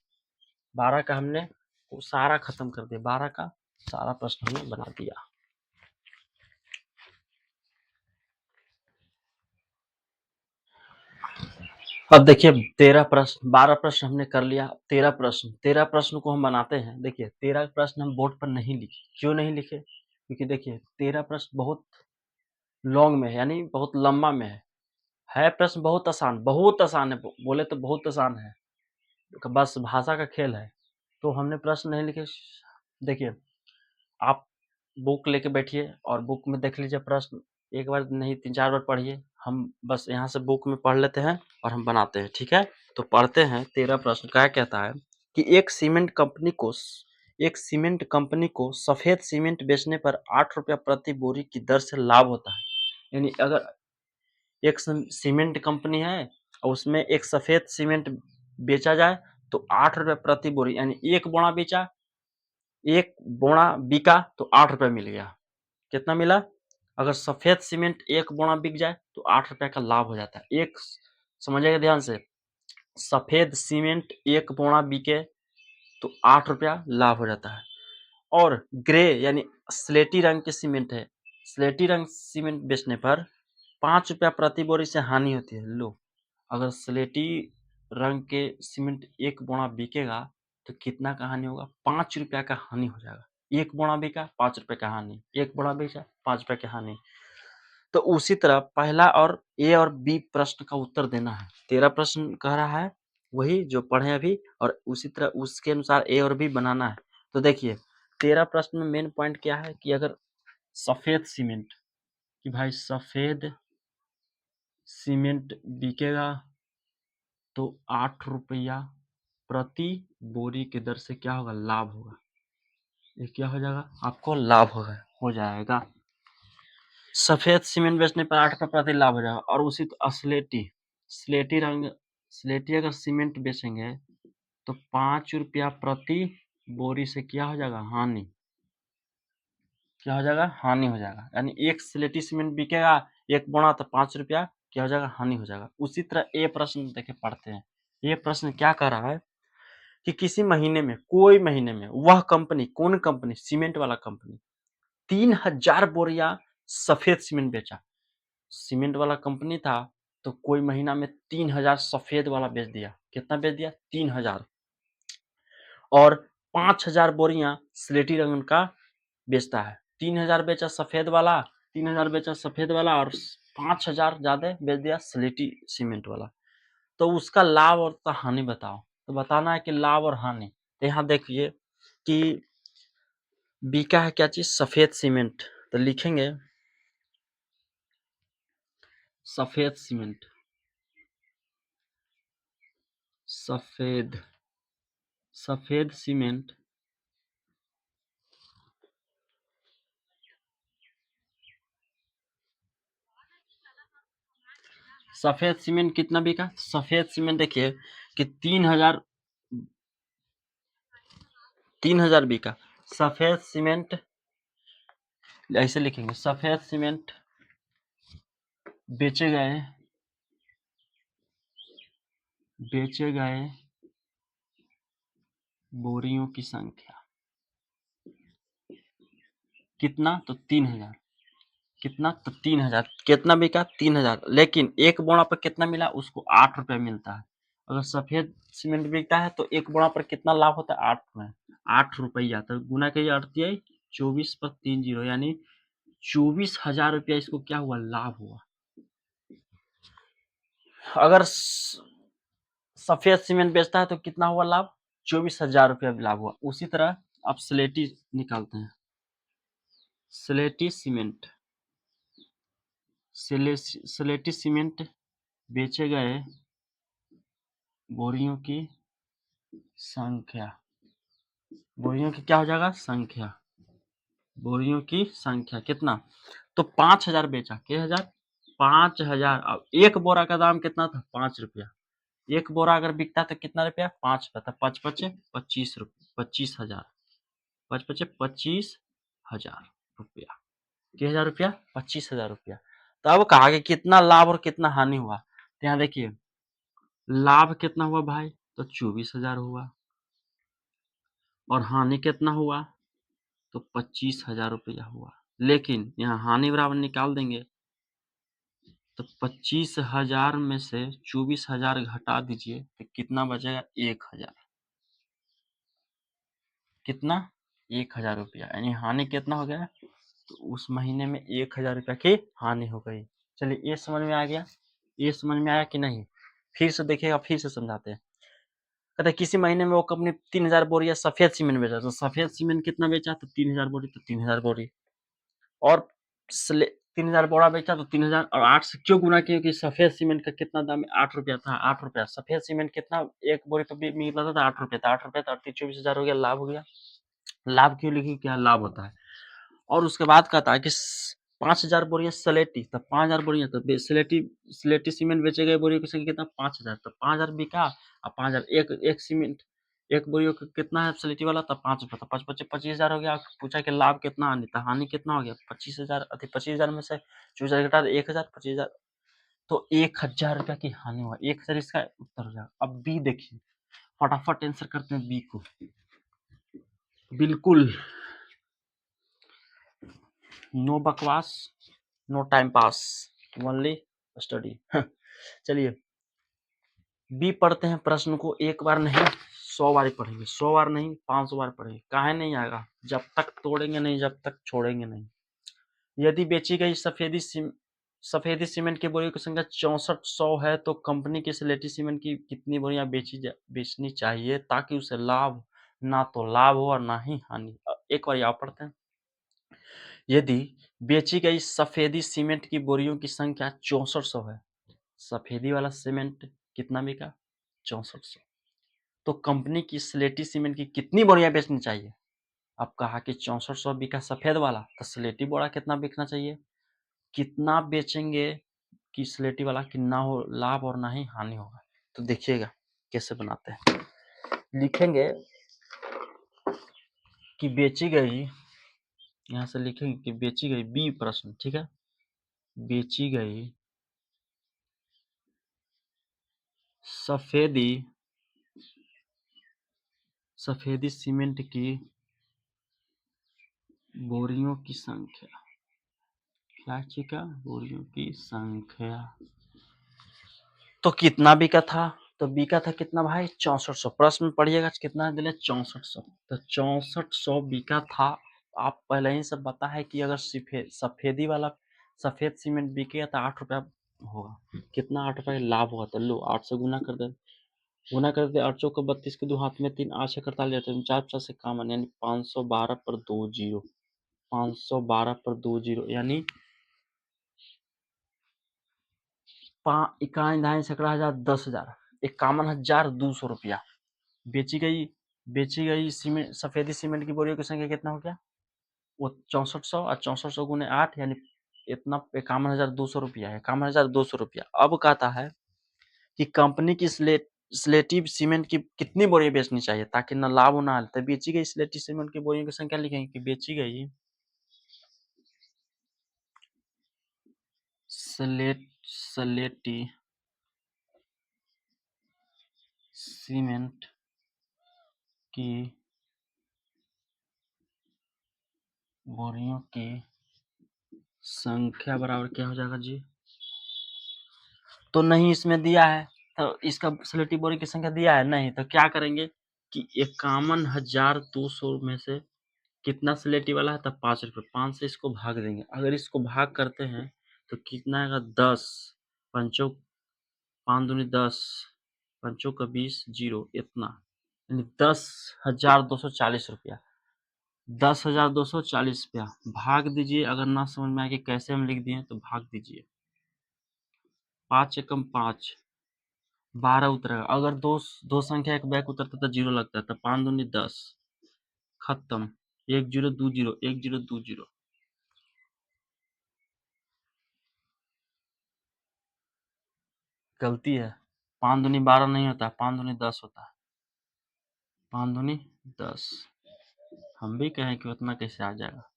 12 का हमने सारा खत्म कर दिया, 12 का सारा प्रश्न हमने बना दिया। अब देखिए 13 प्रश्न, 12 प्रश्न हमने कर लिया। 13 प्रश्न को हम बनाते हैं। देखिए 13 प्रश्न हम बोर्ड पर नहीं लिखे। क्यों नहीं लिखे, क्योंकि देखिए 13 प्रश्न बहुत लॉन्ग में है, यानी बहुत लंबा में है प्रश्न बहुत आसान है, बोले तो बहुत आसान है, बस भाषा का खेल है। तो हमने प्रश्न नहीं लिखे। देखिए आप बुक लेके बैठिए और बुक में देख लीजिए प्रश्न, एक बार नहीं 3-4 बार पढ़िए। हम बस यहाँ से बुक में पढ़ लेते हैं और हम बनाते हैं, ठीक है। तो पढ़ते हैं 13 प्रश्न। क्या कहता है कि एक सीमेंट कंपनी को सफेद सीमेंट बेचने पर 8 रुपया प्रति बोरी की दर से लाभ होता है। यानी अगर एक सीमेंट कंपनी है और उसमें एक सफेद सीमेंट बेचा जाए तो 8 रुपये प्रति बोरी, यानी एक बोरा बेचा, एक बोरा बिका तो 8 रुपये मिल गया। कितना मिला? अगर सफेद सीमेंट एक बोरा बिक जाए तो 8 रुपये का लाभ हो जाता है। एक समझिएगा ध्यान से, सफेद सीमेंट एक बोरा बिके तो 8 रुपया लाभ हो जाता है। और ग्रे यानी स्लेटी रंग के सीमेंट है, स्लेटी रंग सीमेंट बेचने पर 5 रुपया प्रति बोरी से हानि होती है। लो, अगर स्लेटी रंग के सीमेंट एक बोरा बिकेगा तो कितना का हानि होगा? 5 रुपया का हानि हो जाएगा। एक बोरा बिका, 5 रुपये का हानि, एक बोरा बेचा, 5 रुपये की हानि। तो उसी तरह पहला और ए और बी प्रश्न का उत्तर देना है। 13 प्रश्न कह रहा है वही जो पढ़े अभी, और उसी तरह उसके अनुसार ए और बी बनाना है। तो देखिए 13 प्रश्न में मेन पॉइंट क्या है कि अगर सफेद सीमेंट, कि भाई सफेद सीमेंट बिकेगा तो 8 रुपया प्रति बोरी के दर से क्या होगा? लाभ होगा। ये क्या हो जाएगा? आपको लाभ हो जाएगा। सफेद सीमेंट बेचने पर 8 रुपये प्रति लाभ हो जाएगा। और उसी स्लेटी रंग, स्लेटी अगर सीमेंट बेचेंगे तो 5 रुपया प्रति बोरी से क्या हो जाएगा? हानि। क्या हो जाएगा? हानि हो जाएगा। यानी एक स्लेटी सीमेंट बिकेगा एक बोरा तो 5 रुपया क्या हो जाएगा? हानि हो जाएगा। उसी तरह ए प्रश्न देखिए पढ़ते हैं। ये प्रश्न क्या कर रहा है कि किसी महीने में, कोई महीने में वह कंपनी, कौन कंपनी? सीमेंट वाला कंपनी 3000 बोरिया सफेद सीमेंट बेचा। सीमेंट वाला कंपनी था तो कोई महीना में 3000 सफेद वाला बेच दिया। कितना बेच दिया? 3000। और 5000 बोरियां स्लेटी रंग का बेचता है। 3000 बेचा सफेद वाला, 3000 बेचा सफेद वाला और 5000 ज्यादा बेच दिया स्लेटी सीमेंट वाला। तो उसका लाभ और हानि बताओ। तो बताना है कि लाभ और हानि। तो यहाँ देखिए कि बिका है क्या चीज? सफेद सीमेंट। तो लिखेंगे सफेद सीमेंट, सफेद सफेद सीमेंट सफेद सीमेंट कितना बिका? सफेद सीमेंट देखिए कि 3000 बिका। सफेद सीमेंट ऐसे लिखेंगे, सफेद सीमेंट बेचे गए बोरियों की संख्या कितना? तो 3000। कितना? तो 3000। कितना बिका? 3000। लेकिन एक बोरा पर कितना मिला? उसको 8 रुपये मिलता है। अगर सफेद सीमेंट बिकता है तो एक बोरा पर कितना लाभ होता है? 8 में 8 रुपया। तो गुना के 38 24 पर 3 जीरो, यानी 24,000 रुपया इसको क्या हुआ? लाभ हुआ। अगर सफेद सीमेंट बेचता है तो कितना हुआ लाभ? 24,000 रुपया लाभ हुआ। उसी तरह आप स्लेटी निकालते हैं। स्लेटी सीमेंट, स्लेटी सीमेंट बेचे गए बोरियों की संख्या, बोरियों की क्या हो जाएगा? संख्या। बोरियों की संख्या कितना? तो 5000 बेचा। क्या हजार? 5000। अब एक बोरा का दाम कितना था? 5 रुपया। एक बोरा अगर बिकता तो कितना रुपया? 5 रुपया। तो 5 पचे 25 रुपये, 25,000। 5 पचे 25,000 रुपया। कितने हजार रुपया? 25,000 रुपया। तो अब कहा कि कितना लाभ और कितना हानि हुआ। तो यहाँ देखिए लाभ कितना हुआ भाई? तो 24,000 हुआ। और हानि कितना हुआ? तो 25,000 रुपया हुआ। लेकिन यहाँ हानि बराबर निकाल देंगे तो 25,000 में से 24,000 घटा दीजिए तो कितना बचेगा? 1,000। कितना? 1,000 रुपया। यानी हानि कितना हो गया? तो उस महीने में 1,000 रुपया की हानि हो गई। चलिए ये समझ में आ गया? ये समझ में आया कि नहीं? फिर से देखिएगा, फिर से समझाते हैं। कहते हैं किसी महीने में वो कंपनी 3000 बोरी या सफेद सीमेंट बेचा। तो सफेद सीमेंट कितना बेचा? तो 3000 बोरी। तो 3000 बोरी। और 3000 बोरा बेचा तो 3000 और 8 से क्यों गुना किया? क्योंकि सफेद सीमेंट का कितना दाम है? 8 रुपया था। 8 रुपया सफेद सीमेंट कितना? एक बोरी तो मिल रहा था 8 रुपये। तो 8 रुपये तो 24,000 हो गया, लाभ हो गया। लाभ क्यों लिखी? क्या लाभ होता है। और उसके बाद कहता है कि 5000 बोरियां स्लेटी, तो 5000 बोरियां तो स्लेटी सीमेंट बेचे गए बोरियों की संख्या कितना 5000, तो 5000 बिका और 5000 एक सीमेंट एक बोरियों का कितना है स्लेटी वाला, तो 5 रुपये, तो 25,000 हो गया। पूछा कि लाभ कितना हानि, तो हानि कितना हो गया 25,000, 25,000 में से 24,000 घटा 1,000, 25,000, तो 1,000 रुपया की हानि हुआ। 1,000 इसका उत्तर हो जाएगा। अब बी देखिए, फटाफट आंसर करते हैं बी को। बिल्कुल नो बकवास, no time pass, only study. चलिए बी पढ़ते हैं। प्रश्न को एक बार नहीं 100 बार पढ़ेंगे, 100 बार नहीं 500 बार पढ़ेंगे, काहे नहीं आएगा, जब तक तोड़ेंगे नहीं, जब तक छोड़ेंगे नहीं। यदि बेची गई सफेदी सीमेंट की बोरियों की संख्या 6400 है तो कंपनी की स्लेटी सीमेंट की कितनी बोरियां बेचनी चाहिए ताकि उसे लाभ, ना तो लाभ हो और ना ही हानि। एक बार यहाँ पढ़ते हैं। यदि बेची गई सफेदी सीमेंट की बोरियों की संख्या 6400 है, सफेदी वाला सीमेंट कितना बिका 6400, तो कंपनी की स्लेटी सीमेंट की कितनी बोरियां बेचनी चाहिए। अब कहा कि 6400 बिका सफेद वाला, तो स्लेटी बोरा कितना बिकना चाहिए, कितना बेचेंगे कि स्लेटी वाला कि ना हो लाभ और ना ही हानि होगा। तो देखिएगा कैसे बनाते हैं। लिखेंगे कि बेची गई, यहां से लिखेंगे कि बेची गई बी प्रश्न, ठीक है, बेची गई सफेदी सीमेंट की बोरियों की संख्या, क्या चीका बोरियों की संख्या, तो कितना बिका था, तो बिका था कितना भाई 6400। प्रश्न में पढ़िएगा कितना दिले 6400, तो 6400 बिका था। आप पहले ही सब पता है कि अगर सफेदी वाला सफेद सीमेंट बिकेगा तो 8 रुपया होगा, कितना 8 रुपया लाभ होगा, तो लो 8 से गुना कर दे, गुना कर दे 8 चौका 32 के 2 हाथ में 3, 8 से 48 जाते हैं, 4 से काम यानी 512 पर 2 जीरो, 512 पर 2 जीरो यानी इक्यावन ढाई सैकड़ा हजार 10,000, 51,200 रुपया। बेची गई सीमेंट सफेदी सीमेंट की बोरियों की संख्या कितना हो गया, वो 6400 और 6400 गुने 8 यानी इतना 51,200 रुपया है, 51,200 रुपया। अब कहता है कि कंपनी की स्लेटी सीमेंट की कितनी बोरियां बेचनी चाहिए ताकि न लाभ हो ना हानि। तो बेची गई स्लेटी सीमेंट की बोरियों की संख्या लिखेंगे कि बेची गई स्लेटी सीमेंट की बोरियों की संख्या बराबर क्या हो जाएगा जी, तो नहीं इसमें दिया है, तो इसका स्लेटी बोरी की संख्या दिया है नहीं, तो क्या करेंगे कि 51,200 में से कितना स्लेटी वाला है, तब 5 रुपये, 5 से इसको भाग देंगे। अगर इसको भाग करते हैं तो कितना आएगा 10, पंचों 5 दूनी 10, पंचों का 20, जीरो, इतना यानी 10,240 रुपया, 10,240 रुपया भाग दीजिए। अगर ना समझ में आए कि कैसे हम लिख दिए तो भाग दीजिए, 5 एकम 5, 12 उतरेगा। अगर दो संख्या एक बैक उतरता तो जीरो लगता है, तो 5 दूनी 10, खत्म, 1 जीरो 2 जीरो, 1 जीरो 2 जीरो, गलती है, 5 दूनी 12 नहीं होता, 5 दूनी 10 होता है, 5 दूनी 10, हम भी कहें कि उतना कैसे आ जाएगा,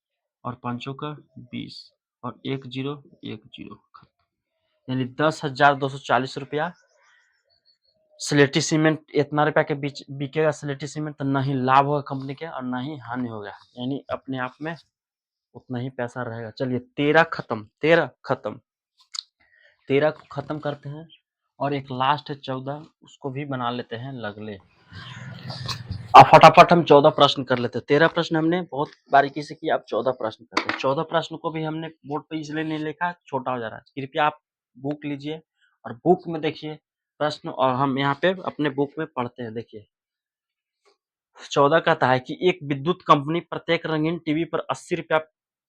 और पंचों का 20 और 1 जीरो 1 जीरो, खत्म, यानी 10,240 रुपया स्लेटी सीमेंट, इतना रुपया के बीच बिकेगा स्लेटी सीमेंट, तो ना ही लाभ होगा कंपनी के और ना ही हानि होगा, यानी अपने आप में उतना ही पैसा रहेगा। चलिए 13 खत्म, 13 खत्म, 13 को खत्म करते हैं और एक लास्ट है 14, उसको भी बना लेते हैं लगले। अब फटाफट हम 14 प्रश्न कर लेते हैं। 13 प्रश्न हमने बहुत बारीकी से किया, अब 14 प्रश्न करते हैं। 14 प्रश्न को भी हमने बोर्ड पे इसलिए नहीं लिखा, छोटा हो जा रहा है। कृपया आप बुक लीजिए और बुक में देखिए प्रश्न, और हम यहाँ पे अपने बुक में पढ़ते हैं। देखिए 14 कहता है कि एक विद्युत कंपनी प्रत्येक रंगीन टीवी पर 80 रुपया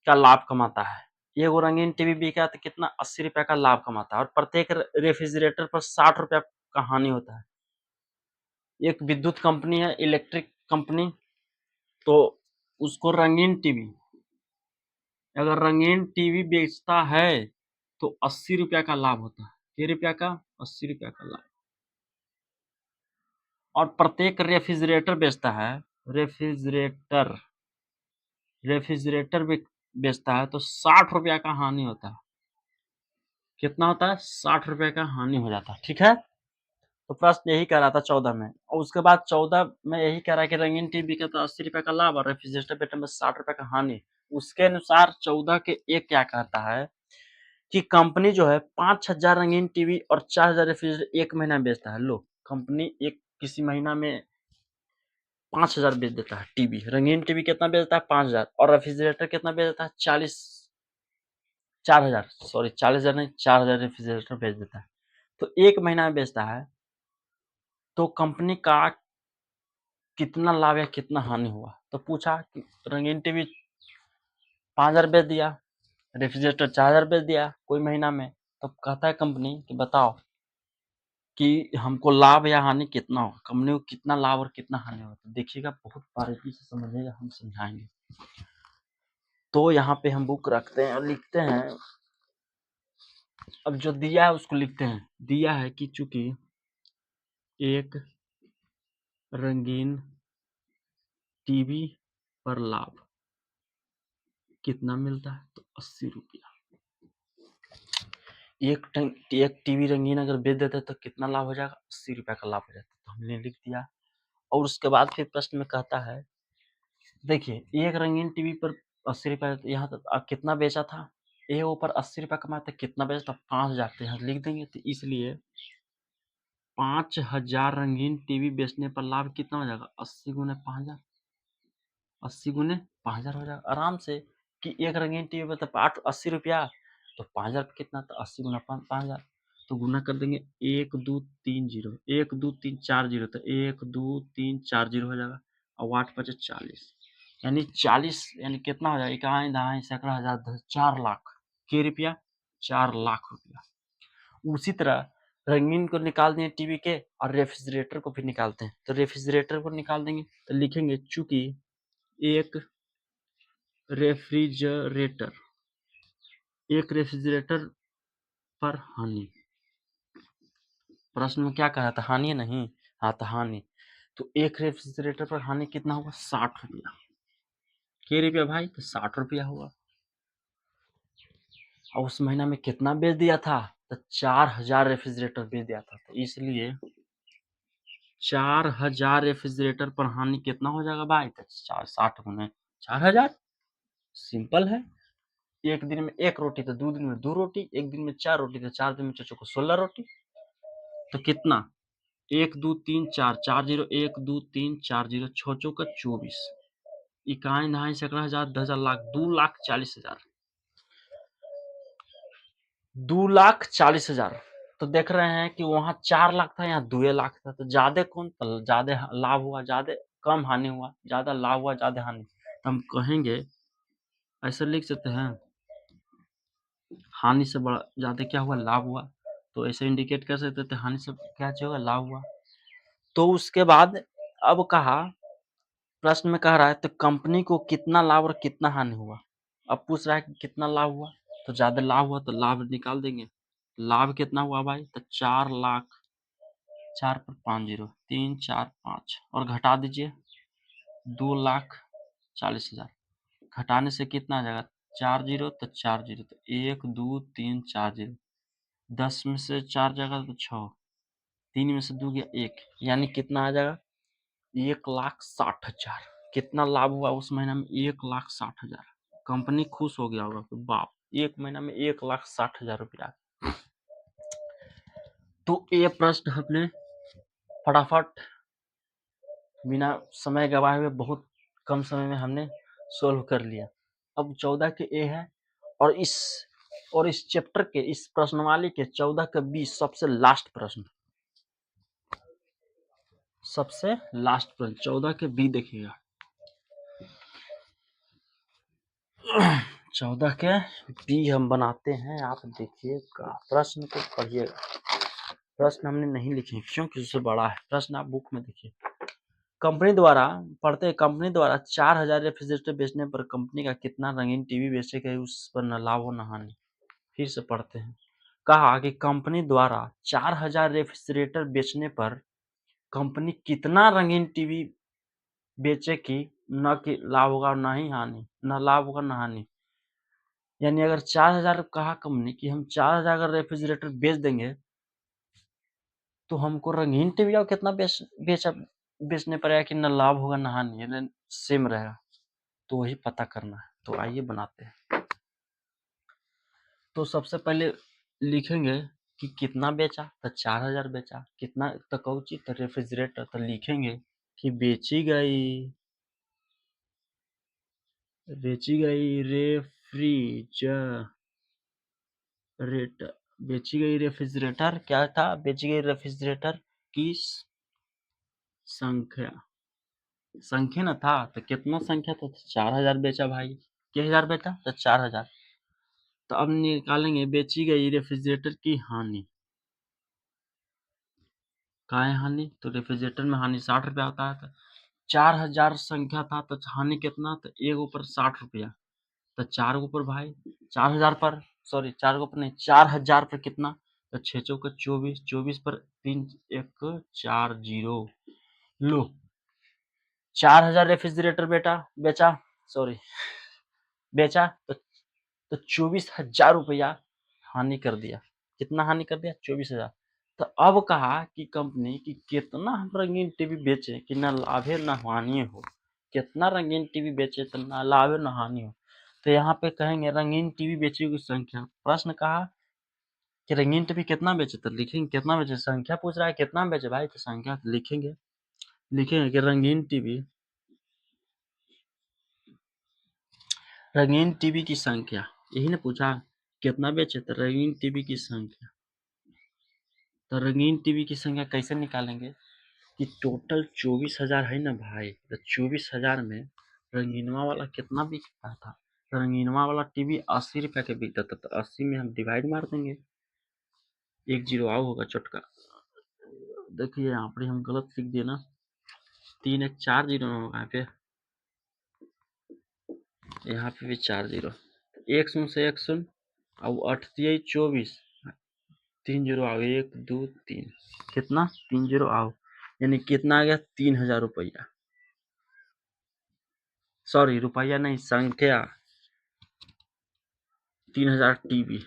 का लाभ कमाता है। ये वो रंगीन टीवी बिका तो कितना 80 रुपया का लाभ कमाता है, और प्रत्येक रेफ्रिजरेटर पर 60 रुपया का हानि होता है। एक विद्युत कंपनी है, इलेक्ट्रिक कंपनी, तो उसको रंगीन टीवी अगर रंगीन टीवी बेचता है तो 80 रुपया का लाभ होता है। कितने रुपया का? 80 रुपया का लाभ। और प्रत्येक रेफ्रिजरेटर बेचता है, रेफ्रिजरेटर रेफ्रिजरेटर बेचता है तो 60 रुपया का हानि होता है। कितना होता है? 60 रुपये का हानि हो जाता है। ठीक है, तो प्रश्न यही कह रहा था 14 में। और उसके बाद 14 में यही कह रहा है कि रंगीन टीवी का तो 80 रुपये का लाभ और रेफ्रिजरेटर बेचने में 60 रुपये का हानि। उसके अनुसार 14 के एक क्या कहता है कि कंपनी जो है 5000 रंगीन टीवी और 4000 रेफ्रिजरेटर एक महीना में बेचता है। लो, कंपनी एक किसी महीना में 5000 बेच देता है टीवी। रंगीन टीवी कितना बेचता है? 5000। और रेफ्रिजरेटर कितना बेच देता है? 4000 सॉरी 40,000 नहीं, 4000 रेफ्रिजरेटर बेच देता है। तो एक महीना में बेचता है, तो कंपनी का कितना लाभ या कितना हानि हुआ? तो पूछा कि रंगीन टीवी 5000 बेच दिया, रेफ्रिजरेटर 4000 बेच दिया कोई महीना में, तो कहता है कंपनी कि बताओ कि हमको लाभ या हानि कितना होगा, कंपनी को कितना लाभ और कितना हानि होगा। तो देखिएगा, बहुत बारीकी से समझिएगा, हम समझाएंगे। तो यहाँ पे हम बुक रखते हैं और लिखते हैं। अब जो दिया है उसको लिखते हैं। दिया है कि चूंकि एक रंगीन टीवी पर लाभ कितना मिलता है? तो 80 रुपया। एक टीवी रंगीन अगर बेच देते तो कितना लाभ हो जाएगा? 80 रुपया का लाभ हो जाता। तो हमने लिख दिया। और उसके बाद फिर प्रश्न में कहता है, देखिए एक रंगीन टीवी पर 80 रुपया, यहाँ तक कितना बेचा था? ए ऊपर 80 रुपया कमाया था, कितना बेचा था? 5000। तो यहाँ लिख देंगे। तो इसलिए 5000 रंगीन टीवी बेचने पर लाभ कितना हो जाएगा? 80 गुने 5000। 80 गुने 5000 हो जाएगा आराम से। कि एक रंगीन टीवी में तो 80 रुपया, तो 5000 कितना? तो 80 गुना 5000। तो गुना कर देंगे 1 2 3 0, 1 2 3 4 0, तो 1 2 3 4 0 हो जाएगा। और 8 5 40, यानी 40, यानी कितना हो जाएगा? इकाई दहाई सैकड़ा हजार 4 लाख के रुपया, 4 लाख रुपया। उसी तरह रंगीन को निकाल देंगे टीवी के, और रेफ्रिजरेटर को भी निकालते हैं। तो रेफ्रिजरेटर को निकाल देंगे तो लिखेंगे चूंकि एक रेफ्रिजरेटर पर हानि। प्रश्न में क्या कहा था? हानि नहीं, हाँ तो हानि। तो एक रेफ्रिजरेटर पर हानि कितना होगा? 60 रुपया के रुपया भाई, तो 60 रुपया हुआ। और उस महीना में कितना बेच दिया था? तो 4000 रेफ्रिजरेटर बेच दिया था। तो इसलिए 4000 रेफ्रिजरेटर पर हानि कितना हो जाएगा भाई? तो 60 गुने 4000। सिंपल है। एक दिन में एक रोटी तो 2 दिन में 2 रोटी, एक दिन में 4 रोटी तो 4 दिन में चचो को 16 रोटी। तो कितना? 1 2 3 4, 4 0, 1 2 3 4 0, 6 चौका 24, इकाई दहाई सैकड़ा हजार 10,000 लाख, 2,40,000, 2,40,000। तो देख रहे हैं कि वहां 4 लाख था, यहाँ 2 लाख था। तो ज्यादा कौन? तो ज्यादा लाभ हुआ, ज्यादा कम हानि हुआ, ज्यादा लाभ हुआ, ज्यादा हानि। तो हम कहेंगे, ऐसे लिख सकते हैं, हानि से बड़ा ज्यादा क्या हुआ? लाभ हुआ। तो ऐसे इंडिकेट कर सकते थे, हानि से क्या चीज होगा? लाभ हुआ। तो उसके बाद अब कहा, प्रश्न में कह रहा है तो कंपनी को कितना लाभ और कितना हानि हुआ। अब पूछ रहा है कि कितना लाभ हुआ। तो ज्यादा लाभ हुआ तो लाभ निकाल देंगे। लाभ कितना हुआ भाई? तो 4 लाख, 4 पर 5 0, 3 4 5, और घटा दीजिए 2,40,000। घटाने से कितना आ जाएगा? 4 0 तो 4 0, तो 1 2 3 4 0, 10 में से 4 जाएगा तो 6, 3 में से 2 गया 1, यानी कितना आ जाएगा? 1,60,000। कितना लाभ हुआ उस महीना में? 1,60,000। कंपनी खुश हो गया होगा कि बाप, एक महीना में 1,60,000 रुपया। तो ये प्रश्न हमने फटाफट बिना समय गवाए हुए बहुत कम समय में हमने सोल्व कर लिया। अब 14 के ए है, और इस चैप्टर के, इस प्रश्नवाली के 14 के 20 सबसे लास्ट प्रश्न, सबसे लास्ट प्रश्न 14 के बी देखिएगा। 14 के बी हम बनाते हैं, आप देखिएगा, प्रश्न को पढ़िएगा। प्रश्न हमने नहीं लिखे क्योंकि उससे बड़ा है प्रश्न, आप बुक में देखिए। कंपनी द्वारा पढ़ते हैं, कंपनी द्वारा 4000 रेफ्रिजरेटर बेचने पर कंपनी का कितना रंगीन टीवी बेचे गए, उस पर न लाभ हो न हानि। फिर से पढ़ते हैं। कहा कि कंपनी द्वारा 4000 रेफ्रिजरेटर बेचने पर कंपनी कितना रंगीन टीवी बेचे कि न कि लाभ होगा न ही हानि, न लाभ होगा न हानि। यानी अगर 4000 कहा कंपनी कि हम 4000 अगर रेफ्रिजरेटर बेच देंगे तो हमको रंगीन टीवी और कितना बेचने पड़ेगा कि न लाभ होगा न हानि, यानी सेम रहेगा। तो वही पता करना है। तो आइए बनाते हैं। तो सबसे पहले लिखेंगे कि कितना बेचा, तो 4000 बेचा। कितना तो कौन चीज, तो रेफ्रिजरेटर। तो लिखेंगे कि बेची गई रेफ्रिजरेटर क्या था, बेची गई रेफ्रिजरेटर की संख्या न था। तो कितना संख्या था, तो 4000 बेचा भाई। कितने हजार बेचा, तो 4000। तो अब निकालेंगे बेची गई रेफ्रिजरेटर की हानि। का है हानि, तो रेफ्रिजरेटर में हानि 60 रुपया होता है। तो 4000 संख्या था तो हानि कितना, तो एक ऊपर 60 रुपया। तो 4 ऊपर भाई 4000 पर, सॉरी 4 ऊपर नहीं, 4000 पर कितना, तो 6 चौका 24, 24 पर 3 1 4 0। लो 4000 रेफ्रिजरेटर बेचा, सॉरी बेचा तो 24,000 रुपया हानि कर दिया। कितना हानि कर दिया, 24,000। तो अब कहा कि कंपनी की कितना हम रंगीन टीवी बेचे कि न लाभे न हानि हो। कितना रंगीन टीवी बेचे तो न लाभे न हानि हो। तो यहाँ पे कहेंगे रंगीन टीवी बेची की संख्या। प्रश्न कहा कि रंगीन टीवी कितना बेचे, तो लिखेंगे कितना बेचे। संख्या पूछ रहा है कितना बेचे भाई, तो संख्या तो लिखेंगे कि रंगीन टीवी की संख्या। यही ने पूछा कितना बेचे, तो रंगीन टीवी की संख्या। तो रंगीन टीवी की संख्या कैसे निकालेंगे कि टोटल 24,000 है ना भाई। तो 24,000 में रंगीनवा वाला कितना बिकता था, रंगीनवा वाला टीवी 80 रुपया के बिकता था। तो 80 में हम डिवाइड मार देंगे, एक जीरो आओ होगा चटका। देखिए यहाँ पर हम गलत लिख दिए ना, 3 1 4 जीरो होगा पे, यहाँ पे भी 4 जीरो। एक शून्य से एक शून्य, अब 8 दिए 24, 3 जीरो आओ, 1 2 3, कितना 3 जीरो आओ, यानी कितना आ गया 3000 रुपया। सॉरी रुपया नहीं, संख्या 3000 टीवी।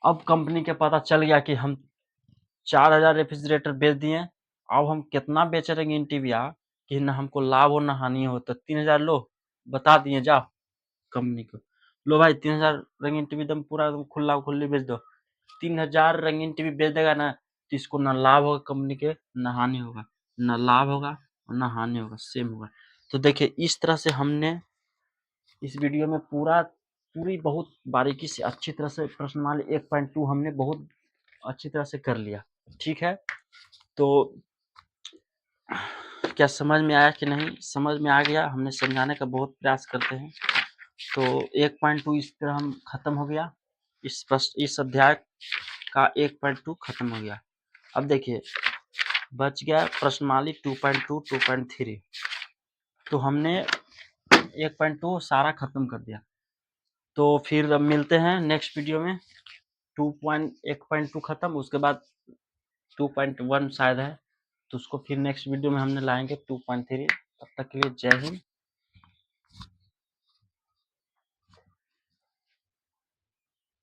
अब कंपनी के पता चल गया कि हम 4000 रेफ्रिजरेटर बेच दिए। अब हम कितना बेच रहे इन टीविया कि न हमको लाभ हो न हानि हो। तो 3000 लो, बता दिए जाओ कंपनी को। लो भाई 3000 रंगीन टीवी एकदम पूरा खुला खुली बेच दो। 3000 रंगीन टीवी बेच देगा ना, तो इसको न लाभ होगा कंपनी के, न हानि होगा। न लाभ होगा और न हानि होगा, सेम होगा। तो देखिए इस तरह से हमने इस वीडियो में पूरी बहुत बारीकी से अच्छी तरह से प्रश्नमाली 1.2 हमने बहुत अच्छी तरह से कर लिया। ठीक है, तो क्या समझ में आया कि नहीं, समझ में आ गया। हमने समझाने का बहुत प्रयास करते हैं। तो 1.2 इस तरह हम खत्म हो गया। इस अध्याय का 1.2 खत्म हो गया। अब देखिए बच गया प्रश्नमाली 2.2 2.3। तो हमने 1.2 सारा खत्म कर दिया। तो फिर अब मिलते हैं नेक्स्ट वीडियो में। 1.2 खत्म, उसके बाद 2.1 शायद है, तो उसको फिर नेक्स्ट वीडियो में हमने लाएंगे 2.3। तब तक के लिए जय हिंद।